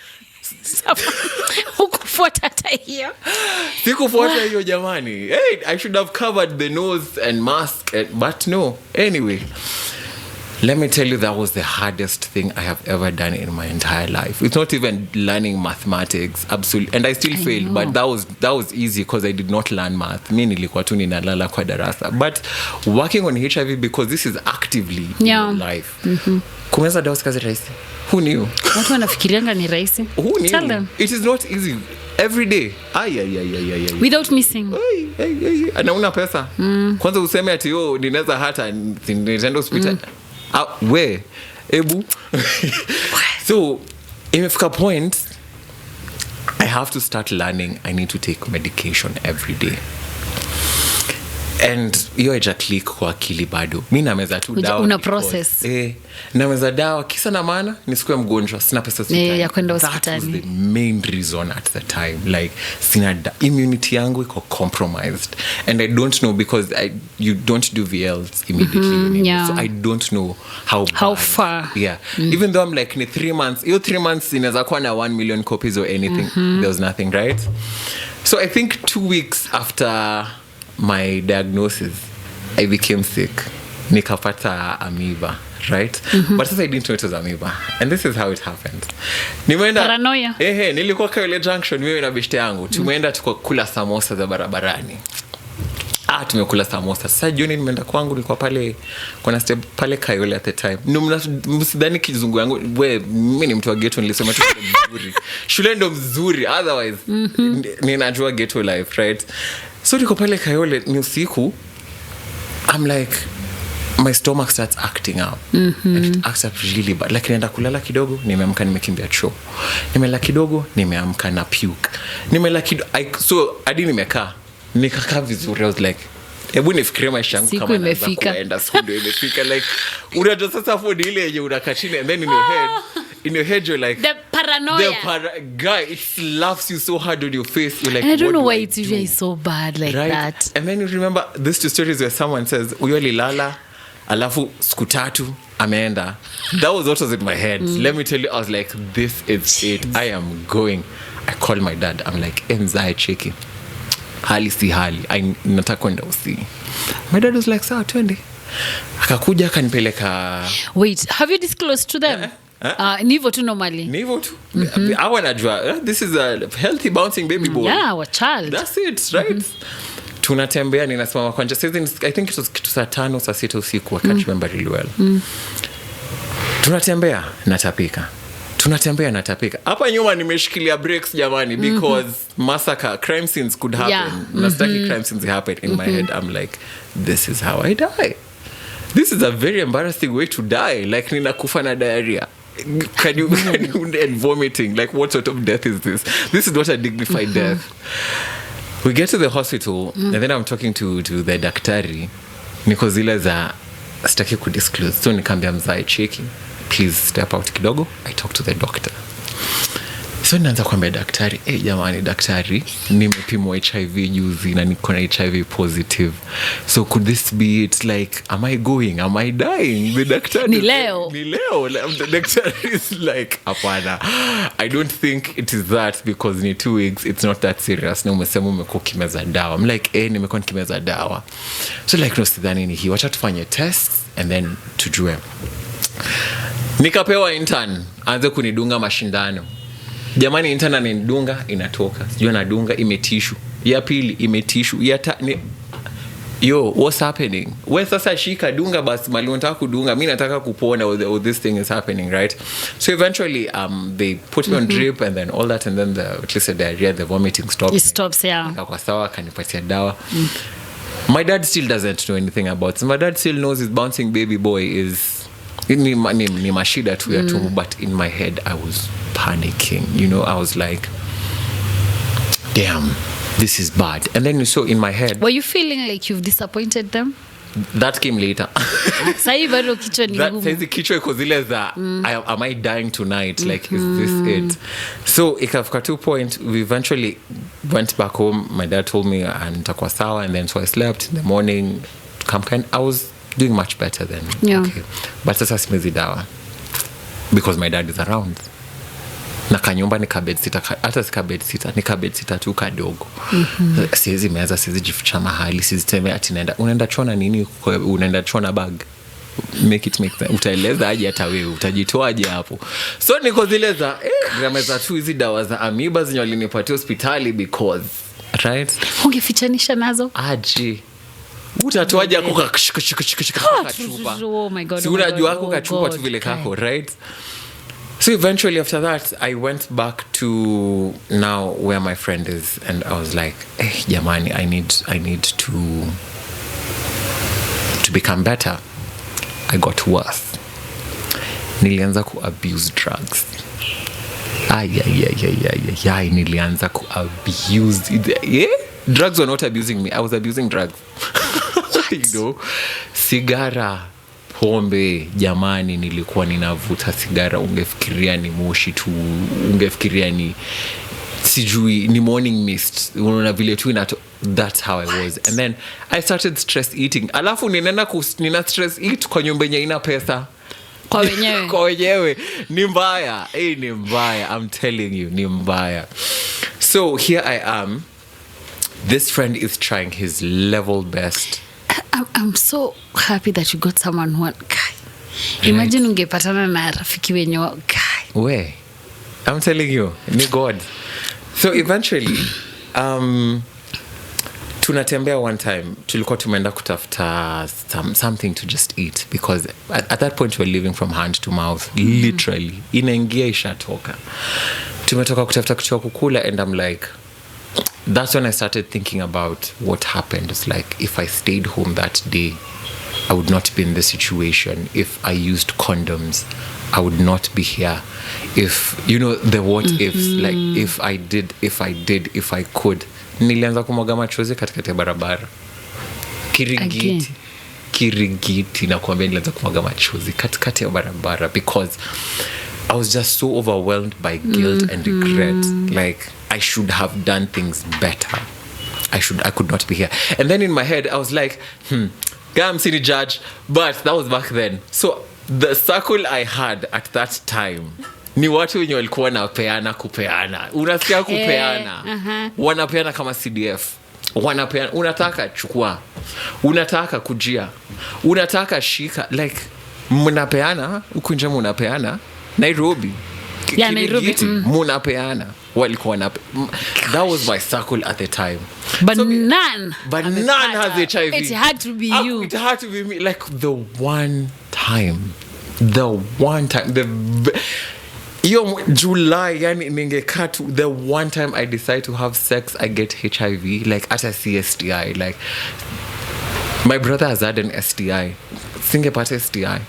hukufuata hata hiyo. Sikufuata hiyo jamani. Hey, I should have covered the nose and mask, but no. Anyway, let me tell you, that was the hardest thing I have ever done in my entire life. It's not even learning mathematics, absolutely, and I still failed, but that was easy because I did not learn math. Mimi nilikuwa tu ninalala kwa darasa. But working on HIV, because this is actively in your life. Kumeza dawa kazi rahisi. Who knew? Watu wanafikirianga ni rahisi. Who knew? Tell them. It is not easy. Every day. Without missing. Ana una pesa. Kwanza useme ati yo ninaweza hata nitaenda hospitali. Where? Ebu. So, imefika point, I have to start learning. I need to take medication every day. And hiyo haija click kwa akili bado. Mimi nameza tu dawa. Una process. Nameza dawa kisa na maana nisikuwe mgonjwa, sina pesa hospitali. Ya kwenda hospitali. That was the main reason at the time. Like immunity yangu iko compromised, and I don't know because you don't do VLs immediately. So I don't know how far. Yeah. Even though I'm like in 3 months, 3 months inaweza kuwa na 1 million copies or anything. There was nothing, right? So I think 2 weeks after my diagnosis, I became sick. Nikapata amoeba, right? But since I didn't know it was amoeba, and this is how it happened. Paranoia. Nilikuwa Kayole Junction, mimi na beshte yangu. Tumeenda tukakula samosa za barabarani. Tumekula samosa. Sasa jioni nimeenda kwangu, nilikuwa pale kuna step pale Kayole at the time. Msidhani kizungu yangu, mimi ni mtu wa ghetto, nilisema tu mzuri. Shule ndo mzuri, otherwise ninajua ghetto life, right? So niko pale Kayole ni usiku. I'm like, my stomach starts acting up. And it acts up really bad. Like naenda kulala kidogo, nimeamka nimekimbia choo. Nimelala kidogo, nimeamka na puke. Nimelala kidogo, so hadi nimekaa. Nikakaa vizuri. I was like, hebu nifikirie maisha yangu kama naanza kuenda siku ndio imefika. Like unajua sasa for ile yenye unakaa chini, and then in your head you're like the paranoia. Guy, it slaps you so hard on your face. You're like, and I don't know why it's usually so bad like that. And then you remember these two stories where someone says huyo alilala alafu siku 3 ameenda. That was what was in my head. Let me tell you, I was like, this is it. I am going. I called my dad. I'm like, enzae cheki. Hali si hali. Nataka kwenda usi. My dad was like, sawa twende. Akakuja akanipeleka. Wait, have you disclosed to them? Nivo tu normally. Nivo tu. I wanajua, this is a healthy bouncing baby boy. Yeah, our child. That's it, right? Tunatembea, ninasimama kwa njia. I think it was kitu saa 5 saa 6 usiku. I can't remember really well. Tunatembea, natapika. Hapa nyuma nimeshikilia brakes jamani, because massacre, crime scenes could happen. Nastaki crime scenes happen in my head. I'm like, this is how I die. This is a very embarrassing way to die. Like ninakufa na diarrhea. can you and vomiting, like what sort of death is this? This is not a dignified death. We get to the hospital and then I'm talking to the daktari, niko zile za sitaki kudisclose, so nikaambia mzae cheki, please step out kidogo, I talk to the doctor. So naanza kuambia daktari, jamani daktari, nimepimwa HIV juzi na niko na HIV positive, so could this be it? Like, am I going, am I dying? The daktari ni leo. The daktari is like, hapana, I don't think it is that, because ni 2 weeks, it's not that serious. Na umesema umekuwa kimeza dawa. I'm like, nimekuwa nikimeza dawa. So like, no, sidhani ni hii, wacha tufanye tests and then tujue. Nikapewa intern anze kunidunga mashindano. Jamani, intern ananidunga, inatoka, sijui anadunga imetishu, ya pili imetishu, yo, what's happening? We sasa shika dunga basi, mali unataka kudunga, mimi nataka kupona, or this thing is happening, right? So eventually they put me on drip and then all that, and then at least the diarrhea, the vomiting stops. It stops, yeah. Kwa sawa, kanipatia dawa. My dad still doesn't know anything about it. My dad still knows his bouncing baby boy is ni mashida tu ya tumbo, but in my head I was panicking, you know. I was like, damn, this is bad. And then so in my head, were you feeling like you've disappointed them? That came later. Sahi bado kichwa ni ngumu. Saizi kichwa iko zile za am I dying tonight? Like, is this it? So ikafika 2 point, we eventually went back home. My dad told me nitakuwa sawa, and then so I slept. In the morning I was doing much better then. Yeah. Okay. But sasa simezi dawa because my dad is around. Na kanyumba ni kabed sita, hata si kabed sita, ni kabed sita tu kadogo. Siwezi meza, siwezi jificha mahali, siwezi tembea ati unaenda chona nini, unaenda chona bag. Make sense. Utaeleza aje hata wewe, utajitoa aje hapo. So niko zile za grameza tu hizi dawa za amoeba zenye walinipatia hospitali because, right? Ungefichanisha nazo? Aje. Utatoaje ako kachupa. Oh my God. Si unajua ako kachupa tu vile kako, right? So eventually after that, I went back to now where my friend is, and I was like, jamani, I need to become better. I got worse. Nilianza ku abuse drugs. Nilianza ku abuse. Yeah? Drugs were not abusing me. I was abusing drugs. You know? Sigara, pombe, jamani, nilikuwa ninavuta sigara, ungefikiria ni moshi tu, ungefikiria ni sijui ni morning mist, unaona vile tu that's how I was. And then I started stress eating. Alafu nina stress eat kwa nyumba yenye ina pesa. Kwa wenyewe. Kwa wenyewe. Ni mbaya. Ni mbaya. I'm telling you, ni mbaya. So here I am. This friend is trying his level best. I'm so happy that you got someone who guy. Imagine ungepatana na rafiki wenye guy. We. I'm telling you, ni God. So eventually, tunatembea one time, tulikuwa tumeenda kutafuta something to just eat, because at that point we're living from hand to mouth, literally. Inaingia ishatoka. Tumetoka kutafuta kitu ya kukula, and I'm like, that's when I started thinking about what happened. It's like, if I stayed home that day, I would not be in this situation. If I used condoms, I would not be here. If, you know, the what ifs, like if I could. Nilianza kumwaga machozi katikati ya barabara. Kirigiti na kuambia nilianza kumwaga machozi katikati ya barabara, because I was just so overwhelmed by guilt and regret. Like, I should have done things better. I could not be here. And then in my head, I was like, I'm city judge, but that was back then. So the circle I had at that time, ni watu wenye walikuwa wanapeana kupeana. Unasikia kupeana. Wanapeana kama CDF. Wanapeana, unataka chukua. Unataka kujia. Unataka shika. Like, mnapeana, huku nje mnapeana. Nairobi. Yeah, Nairobi. Munapeana. Walikuwa na. That was my circle at the time. But so none has HIV. It had to be you. It had to be me. Like the one time. Yo, July, yani ningekatu. The one time I decide to have sex, I get HIV. Like at a CSTI. Like, my brother has had an STI. Singepata STI.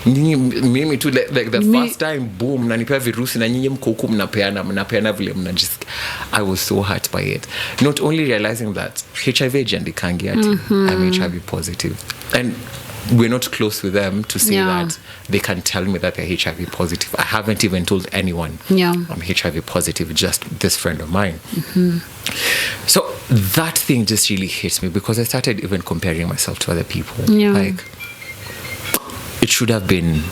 mimi tu like the first time boom mnanipea virusi na nyinyi mko huku mnapeana vile mnajisikia. I was so hurt by it, not only realizing that HIV jandikangi ati I'm HIV positive, and we're not close with them to say that they can tell me that they're HIV positive. I haven't even told anyone I'm HIV positive, just this friend of mine. So that thing just really hits me, because I started even comparing myself to other people. Like, it should have been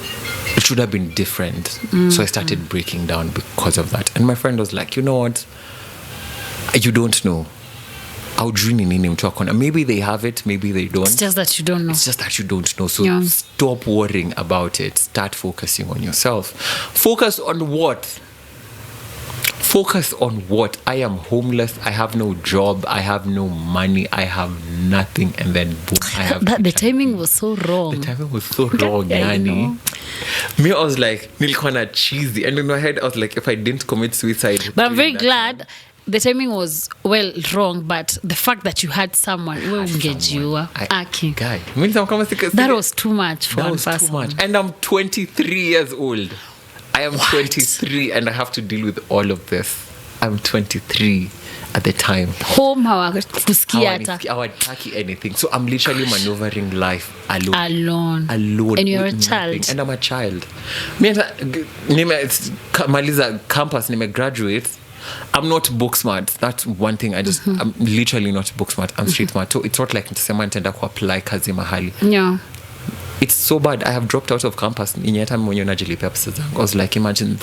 different. So I started breaking down because of that. And my friend was like, you know what, you don't know. Maybe they have it, maybe they don't. It's just that you don't know. So stop worrying about it. Start focusing on yourself. Focus on what? I am homeless. I have no job. I have no money. I have nothing. And then boom, I have that. The timing was so wrong. Yani. Me, I was like, nilikuwa cheesy. And in my head, I was like, if I didn't commit suicide. But I'm very glad. The timing was wrong, but the fact that you had someone, that was too much for one person. Too much. And I'm 23 years old. I am 23 and I have to deal with all of this. I'm 23 at the time. Home hawataki anything. So I'm literally maneuvering life alone. And you're a child. Nothing. And I'm a child. Maliza campus, graduate. I'm not book smart. That's one thing. I'm literally not book smart. I'm street smart. So it's not like nitasema nitaenda kuapply kazi mahali. Yeah. It's so bad. I have dropped out of campus. Inyeta mwenye najilipia pesa zangu. I was like, imagine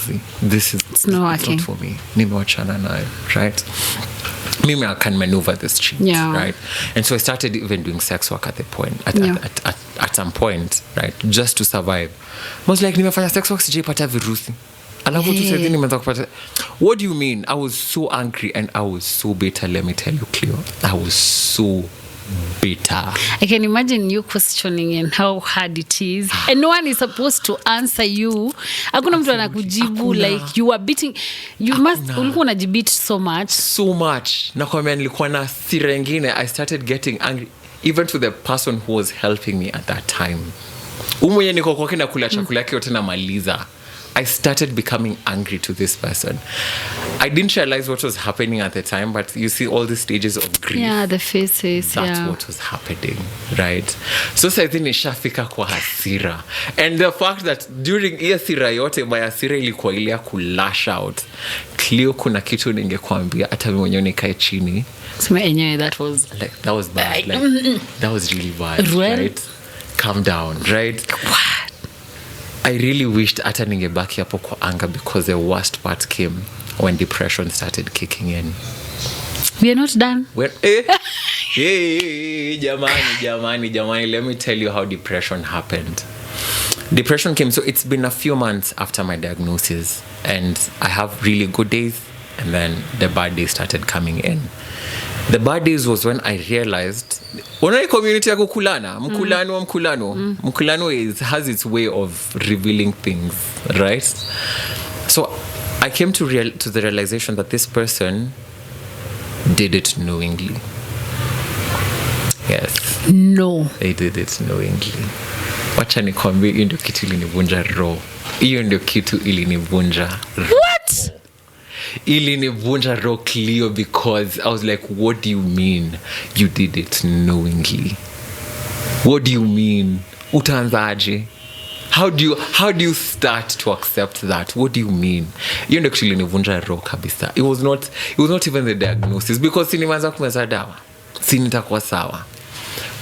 this is it's not for me. Nimewachana nayo, right? Maybe I can maneuver this cheat, right? And so I started even doing sex work at some point, right? Just to survive. I was like, nimefanya sex work sijapata virusi. What do you mean? I was so angry and I was so bitter, let me tell you, Cleo. I was so bitter. I can imagine you questioning and how hard it is. And no one is supposed to answer you. Hakuna mtu anakujibu, like you are beating. Ulikuwa unajibit so much. Nakwambia nilikuwa na hasira nyingine. I started getting angry even to the person who was helping me at that time. Mwenye niko kwa kina kula chakula yake yote na maliza. I started becoming angry to this person. I didn't realize what was happening at the time, but you see all the stages of grief. Yeah, the faces. That's what was happening, right? So sasa nishafika kwa hasira. And the fact that during hiyo hasira yote, my hasira ilikuwa ile ya kulash out. Cleo, kuna kitu ningekwambia hata mimi mwenyewe nikae chini. That was bad. That was really bad, right? Calm down, right? I really wished hata ningebaki hapo kwa anga, because the worst part came when depression started kicking in. We are not done. Jamani, let me tell you how depression happened. Depression came, so it's been a few months after my diagnosis, and I have really good days, and then the bad days started coming in. The bad days was when I realized, una community ya kukulana, mkulano has its way of revealing things, right? So I came to the realization that this person did it knowingly. Yes. No. They did it knowingly. Wacha nikwambie, hiyo ndio kitu ilinivunja roho. Hiyo ndio kitu ilinivunja roho. What? Ilinivunja roho, Cleo, because I was like, what do you mean you did it knowingly? What do you mean? Utaanzaje? How do you start to accept that? What do you mean? Hiyo ndio kitu ilinivunja roho kabisa. It was not even the diagnosis, because sinianza kumeza dawa. Nitakuwa sawa.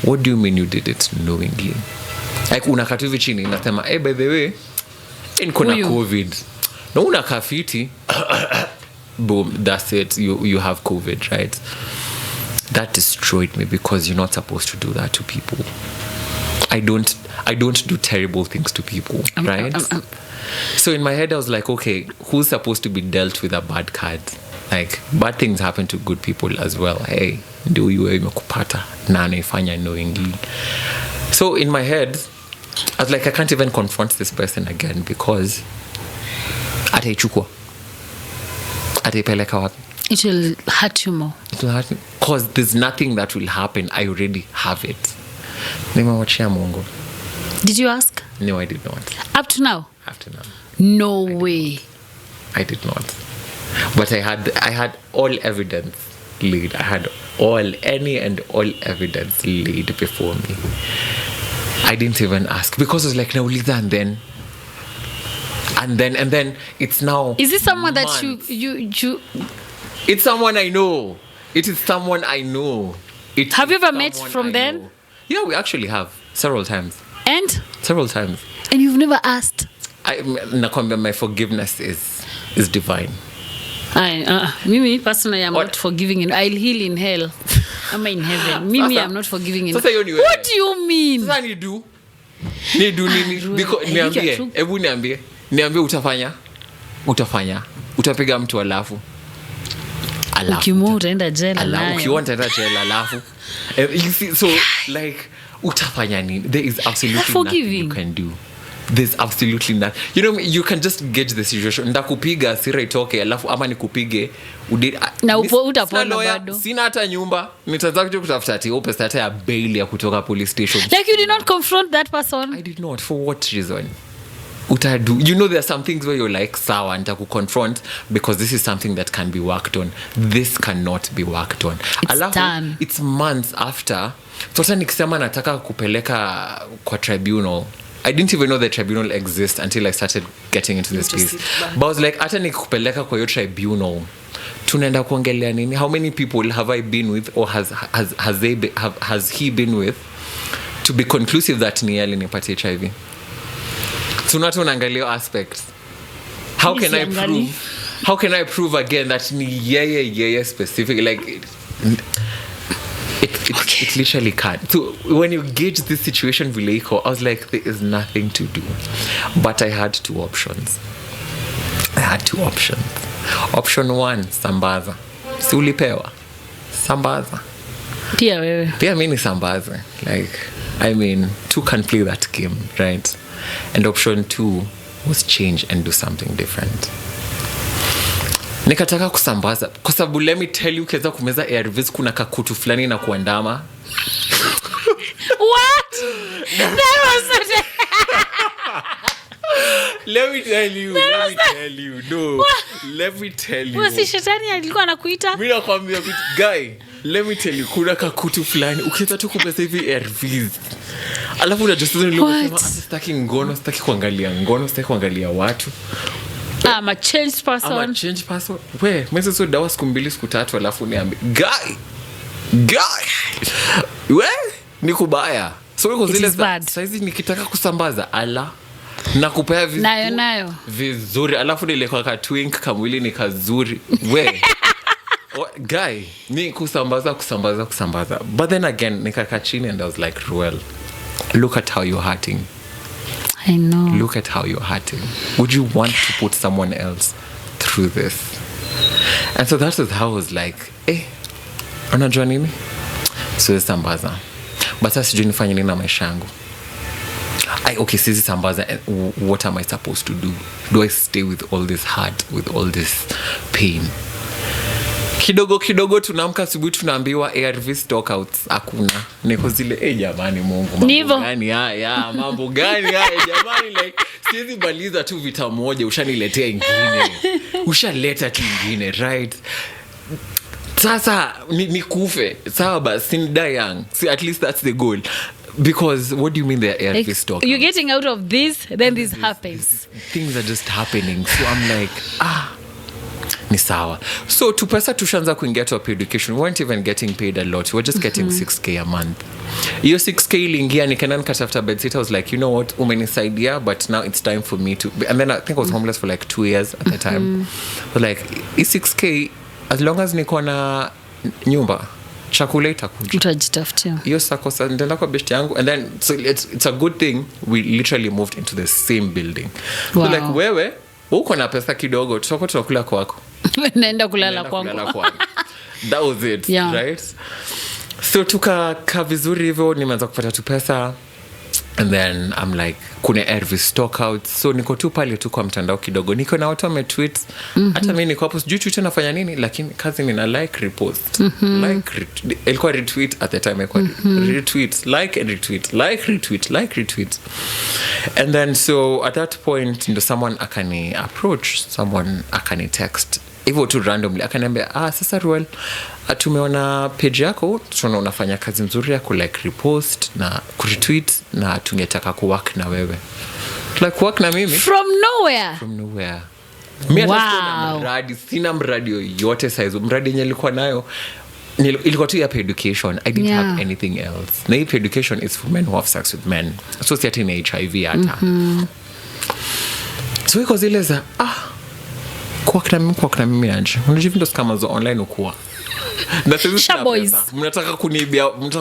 What do you mean you did it knowingly? Like unakatu hivi chini nasema, hey, by the way, niko na COVID. Na unakaa fiti. Boom, that's it. You have COVID, right? That destroyed me, because you're not supposed to do that to people. I don't do terrible things to people, right? So in my head I was like, okay, who's supposed to be dealt with a bad card? Like, bad things happen to good people as well. Hey, ndio iwe imekupata na anaifanya knowingly. So in my head I was like, I can't even confront this person again, because ataichukua, ataipeleka wapi? It will hurt you more. It will hurt me, because there's nothing that will happen. I already have it. Nimewachia Mungu. Did you ask? No, I did not. Up to now? Up to now. No way. I did not. But I had all evidence laid. I had any and all evidence laid before me. I didn't even ask because it was like, nauliza and then it's now. Is this someone months. that you It's someone I know. It is someone I know. Have you ever met from then? Know. Yeah, we actually have several times. And you've never asked? Nakwambia, my forgiveness is divine. Mimi personally, I'm not forgiving. I'll heal in hell. I'm in heaven. Mimi, I'm not forgiving in hell. What do you mean? Sasa ni do nini? Niambie utafanya. Utapiga mtu alafu. Ukimua utaenda jela nayo. Ukiwa utaenda jela alafu. You see, so like utafanya nini? There is absolutely nothing you can do. There's absolutely nothing. You know, you can just gauge the situation. Ndakupiga sira itoke alafu ama nikupige na utapona bado. Sina hata nyumba. Nitaanza kutafuta ati pesa hata ya bail ya kutoka police station. Like you did not confront that person? I did not. For what reason? Utadu. You know, there are some things where you're like, sawa, nitakuconfront because this is something that can be worked on. This cannot be worked on. It's done. It's months after. Sasa nikisema nataka kupeleka kwa tribunal. I didn't even know the tribunal exists until I started getting into this piece. But I was like, hata nikupeleka kwa hiyo tribunal, tunaenda kuongelea nini? How many people have I been with or has he been with to be conclusive that ni yali nipati HIV? Tunatu naangalia aspects. How can I prove again that ni yeye specific? Like it literally can't. So when you gauge this situation vileiko, I was like, there is nothing to do. But I had two options. Option 1, sambaza. Si ulipewa? Sambaza. Pia wewe. Pia mimi sambaza. Like, I mean, two can play that game, right? And option 2 was change and do something different. Nikataka kusambaza kwa sababu let me tell you, kiweza kumeza ARVs kuna kakutu fulani na kuandama. What? That was such a Let me tell you. No. What? Let me tell you. Wasi shetani alikuwa anakuita? Mimi nakwambia guy, let me tell you, kuna kakutu fulani ukiweza tu kumeza hivi ARVs. Alafu unajisikia nilisema sitaki ngono, sitaki kuangalia watu. I'm a changed person. We, mimi sio dawa siku 2 siku 3 alafu niambie guy. We, ni kubaya. So uko zile saizi nikitaka kusambaza na kupea nayo vizuri alafu nile kwa twink kamwili ni kazuri. We. Guy, ni kusambaza. But then again nikaka chini and I was like, "Well, look at how you're hurting." I know. Look at how you're hurting. Would you want to put someone else through this? And so that was how I was like, unajua nini? So sambaza. But sasa sijui nifanye nini na maisha yangu. Okay, sisi sambaza. What am I supposed to do? Do I stay with all this hurt, with all this pain? Kidogo tunaamka asubuhi tunaambiwa ARV stockouts hakuna. Niko zile jamani Mungu mambo gani haya? Mambo gani haya jamani, like siwezi baliza tu vita moja ushaniletea ingine. Ushaleta kingine, right? Sasa ni kufe. Sawa basi ni die young. See, at least that's the goal. Because what do you mean they're ARV stockouts? You're getting out of this, then this happens. Things are just happening. So I'm like, ni sawa. So tupesa tushanza kuingia to education. We weren't even getting paid a lot. We were just getting 6K a month. Iyo 6K iliingia nikaenda nikatafuta bedsitter. I was like, you know what, umenisaidia, but now it's time for me to... And then I think I was homeless for like 2 years at the time. So like, 6K, as long as niko na nyumba, chakula itakuja. Utajitafutia. Iyo sakosa ndenda kwa best yangu. And then, so it's a good thing we literally moved into the same building. Wow. So like, wewe, uko na pesa kidogo, tutakula kwako. Naenda kulala kwangu. That was it, yeah. Right? So tukakaa vizuri hivyo, nimeanza kupata tu pesa. And then I'm like, kuna RV stockouts. So niko tu pale tu kwa mtandao kidogo. Niko na watu wametweet. Hata mimi niko hapo sijui Twitter nafanya nini, lakini kazi nina like, repost. Ilikuwa retweet at the time, ilikuwa retweet, like and retweet, like, retweet, like, retweet. And then so at that point ndo someone akani approach, someone akani text. Hivyo tu randomly akaniambia, sasa Ruel, tumeona page yako, tunaona unafanya kazi nzuri ya like repost na retweet na tungetaka kuwork na wewe. Like work na mimi from nowhere. Mimi hata sina mradi yoyote saizo. Mradi yenye nilikuwa nayo ilikuwa tu ya education. I didn't have anything else. Na hii education is for men who have sex with men. So si ati ni HIV hata. So iko zile za kwa kuna mimi aje. Unajua vitu kama zo online ukuwa. Na sisi mnataka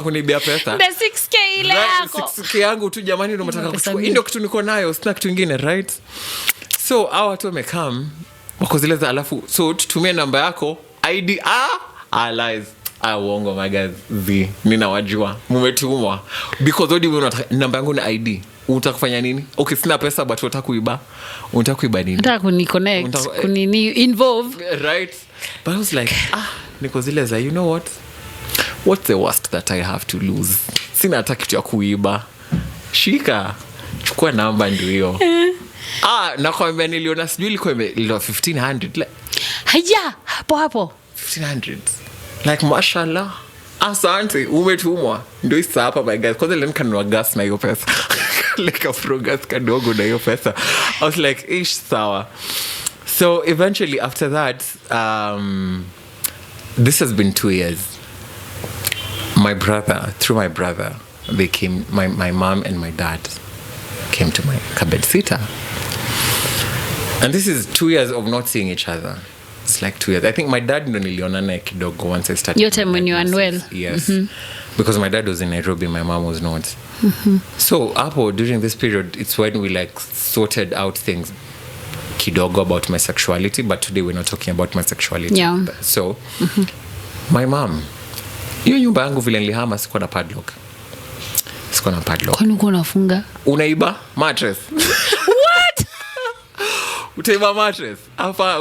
kunibia pesa. The 6k ile yako. 6k yangu tu jamani, ndio mnataka kuchukua. Ndio kitu niko nayo, sina kitu kingine, right? So hao watu wamekam wako zile za alafu so tutumie namba yako ID lies. Uongo magazi. Ninawajua. Mumetumwa. Because already unataka namba yangu na ID. Unataka kufanya nini? Okay, sina pesa but unataka kuiba. Unataka kuiba nini? Unataka kuniconnect, kunini involve. Right. But I was like, niko zile za, you know what? What's the worst that I have to lose? Sina hata kitu ya kuiba. Shika. Chukua namba ndio hiyo. Nakwambia niliona sijui ilikuwa 1500. Haya, hapo. 1500. Like mashallah. Asante, umetumwa. Ndio isa hapa my guys. Kwanza leo nikanunua gas na hiyo pesa. Like a pro gas kadogo na hiyo pesa. I was like, sawa. So eventually after that, this has been 2 years. Through my brother, they came, my mom and my dad came to my kabed sita. And this is 2 years of not seeing each other. It's like 2 years. I think my dad ndo niliona naye kidogo once I started. Your time when you were unwell. Yes. Because my dad was in Nairobi, my mom was not. So during this period, it's when we like sorted out things kidogo about my sexuality, but today we're not talking about my sexuality. Yeah. So my mom, hiyo nyumba yangu vile nilihama sikuwa na padlock. Kwani uko unafunga? Unaiba mattress. What? Utaiba mattress.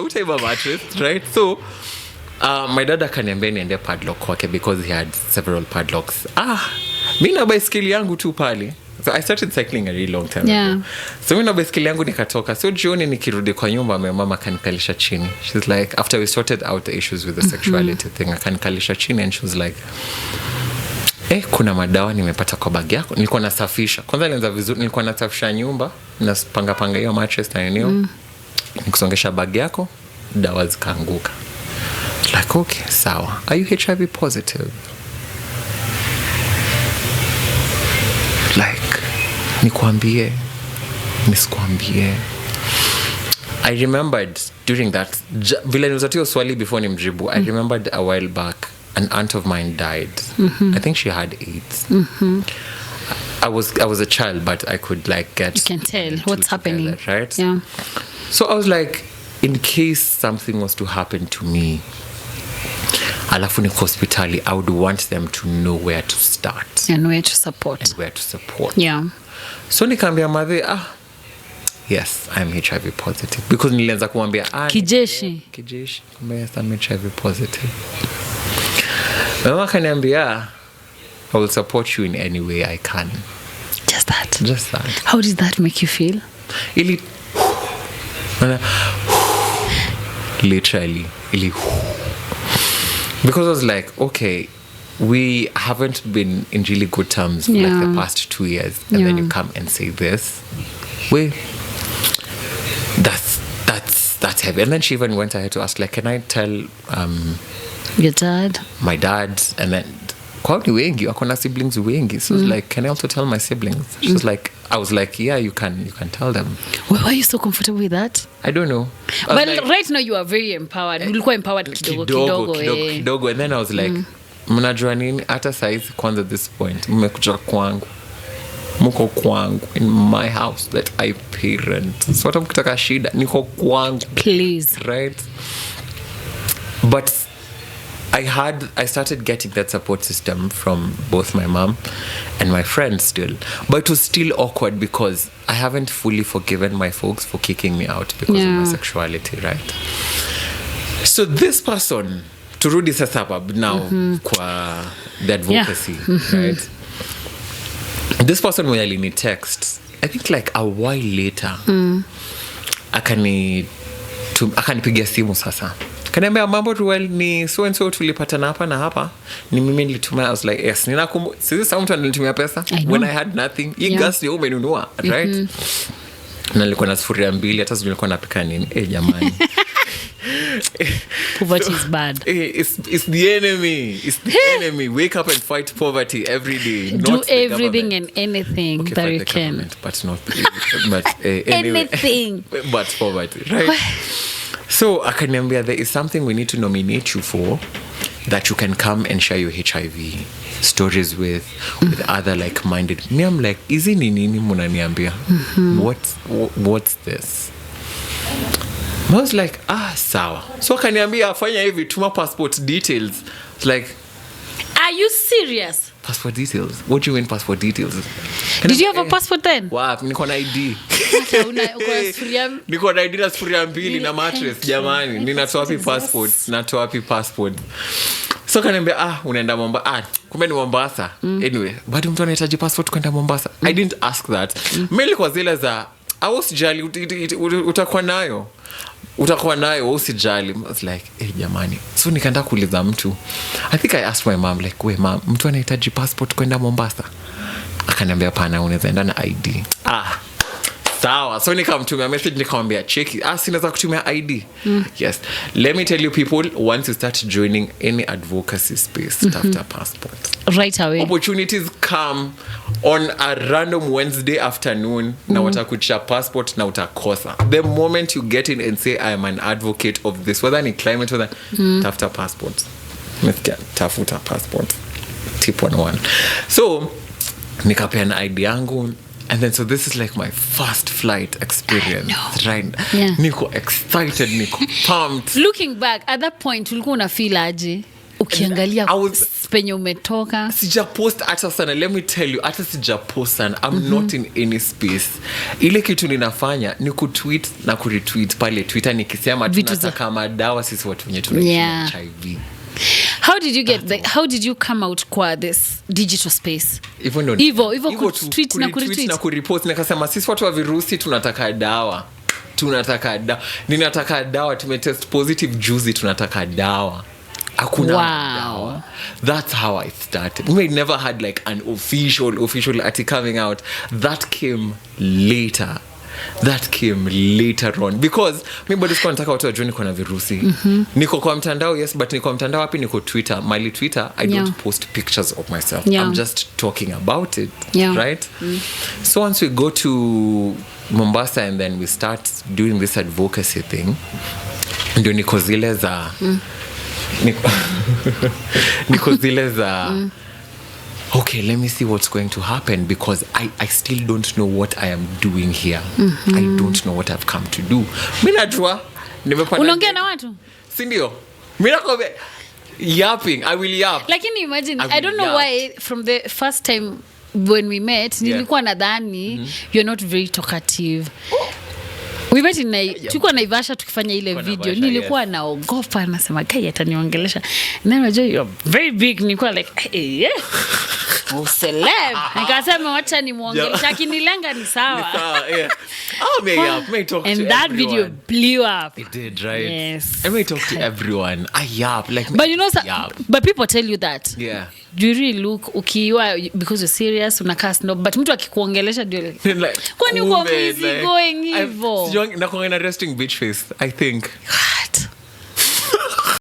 Utaiba mattress, right? So my dad akaniambia niende padlock kwake because he had several padlocks. Mimi na baiskeli yangu tu pale. So I started cycling a really long time ago. So mimi na baiskeli yangu nikatoka. So jioni nikirudi kwa nyumba mama akanikalisha chini. She's like, after we sorted out the issues with the sexuality thing, akanikalisha chini and she was like, kuna madawa nimepata kwa bag yako. Nilikuwa nasafisha. Kwanza nilianza vizuri, nilikuwa nasafisha nyumba, napanga hiyo mattress na eneo. Nikusongesha bag yako, dawa zikaanguka. Like, okay, sawa. Are you HIV positive? Like, nikwambie, nisikuambie. I remembered during that, vile nilizatio swali before nimjibu, I remembered a while back, an aunt of mine died. I think she had AIDS. I was a child, but I could like get... You can tell what's happening. Together, right? Yeah. So I was like, in case something was to happen to me, alafu niko hospitali, I would want them to know where to start. And where to support. Yeah. So nikaambia mother, yes, I'm HIV positive. Because nilianza kumwambia, kijeshi, yes, I'm HIV positive. Mama kaniambia, I will support you in any way I can. Just that. How did that make you feel? Literally. Because I was like, okay, we haven't been in really good terms for like the past 2 years, and then you come and say this. Wait, that's heavy. And then she even went ahead to ask, like, can I tell your dad? My dad, and then kwani wengi, wako na siblings wengi. So I was like, can I also tell my siblings? She was like, I was like, yeah, you can tell them. Why are you so comfortable with that? I don't know. But like, right now you are very empowered. Ulikuwa empowered kidogo. And then I was like, mnajua nini? Hata size kwanza at this point, mmekuja kwangu. Mko kwangu in my house that I pay rent. So hata mkitaka shida, niko kwangu. Please. Right? But I started getting that support system from both my mom and my friends still, but it was still awkward because I haven't fully forgiven my folks for kicking me out because of my sexuality, right? So this person, turudi sasa hapa now kwa the advocacy, right? This person when alini text, I think like a while later, akanipigia simu sasa. Kaniambia mambo tu, well, ni so and so tulipatana hapa na hapa, ni mimi nilitumia. I was like, yes, ninakumbuka. Sisi sasa mtu ananitumia pesa when I had nothing. Hii gas ni umenunua, right? Na nilikuwa na sufuria 2, hata sijui nilikuwa napika nini. Jamani. Poverty is bad. It's the enemy. It's the enemy. Wake up and fight poverty every day. Do everything and anything that you can. But not. But anyway, anything. But poverty, right? So akaniambia, there is something we need to nominate you for, that you can come and share your HIV stories with other like-minded. Me, I'm like, is it nini munaniambia? What's this? I was like, sawa. So akaniambia afanya hivi, tuma passport details. It's like, are you serious? Passport details? What do you mean passport details? Did you have a passport then? Wow, niko na ID. Niko na ID na sufuria 2 na mattress, jamani. Ninatoa wapi passport? Natoa wapi passport? So kaniambia, unaenda Mombasa. Kumbe ni Mombasa. Anyway, bado mtu anahitaji passport kwenda Mombasa. I didn't ask that. Mimi kwa zile za usijali, utakuwa nayo. Usijali. I was like, jamani. So nikaenda kuuliza mtu. I think I asked my mom, like, we mom, mtu anahitaji passport kwenda Mombasa? Akaniambia pana, unaweza enda na ID. Sawa. So nikamtumia message, nikamwambia cheki, sinaweza kutumia ID. Yes. Let me tell you people, once you start joining any advocacy space, tafuta passport. Right away. Opportunities come on a random Wednesday afternoon, na watakucha passport na utakosa. The moment you get in and say, I am an advocate of this, whether ni climate, whether tafuta passport. Tafuta passport. Tip 101. So, nikapea na ID yangu. And then, so this is like my first flight experience, right? Yeah. Niko excited, niko pumped. Looking back, at that point, ulikuwa unafeel aje? Ukiangalia penye umetoka. Sijapost hata sana, let me tell you, hata sijapost sana. I'm not in any space. Ile kitu ninafanya ni kutweet na kuretweet pale Twitter nikisema tunataka madawa sisi watu wenye tunaishi HIV. How did you get how did you come out kwa this digital space? Hivyo tweet na kuretweet na kurepost, nikasema sisi watu wa virusi tunataka dawa. Ninataka dawa, tumetest positive juicy, tunataka dawa. Hakuna dawa. That's how I started. We never had like an official article coming out. That came later on because mimi bado sikuwa nataka watu wajue niko na virusi. Niko kwa mtandao, yes, but niko mtandao wapi? Niko Twitter. My Twitter, I don't post pictures of myself. I'm just talking about it, right? So once we go to Mombasa and then we start doing this advocacy thing, ndio niko zile za okay, let me see what's going to happen because I still don't know what I am doing here. I don't know what I've come to do. Mimi najua nimepanda. Unaongea na watu? Si ndio? Mimi nakwambia yapping, I will yap. Lakini imagine, I don't know why from the first time when we met, nilikuwa nadhani you're not very talkative. We met tulikuwa Naivasha tukifanya ile video. Nilikuwa naogopa, nasema kai ataniongelesha. And then you're very big, nilikuwa like celeb. Nikasema wacha nimuongelesha, akinilenga ni sawa. May talk to and that everyone. video blew up. It did, right? Yes. I may talk to everyone. I yap like. But you know, but people tell you that. Yeah. Do you really look ukiwa because you're serious unakaa snob, but mtu akikuongelesha ndio like kwani uko busy going hivyo? Na kuongea resting bitch face, I think. What?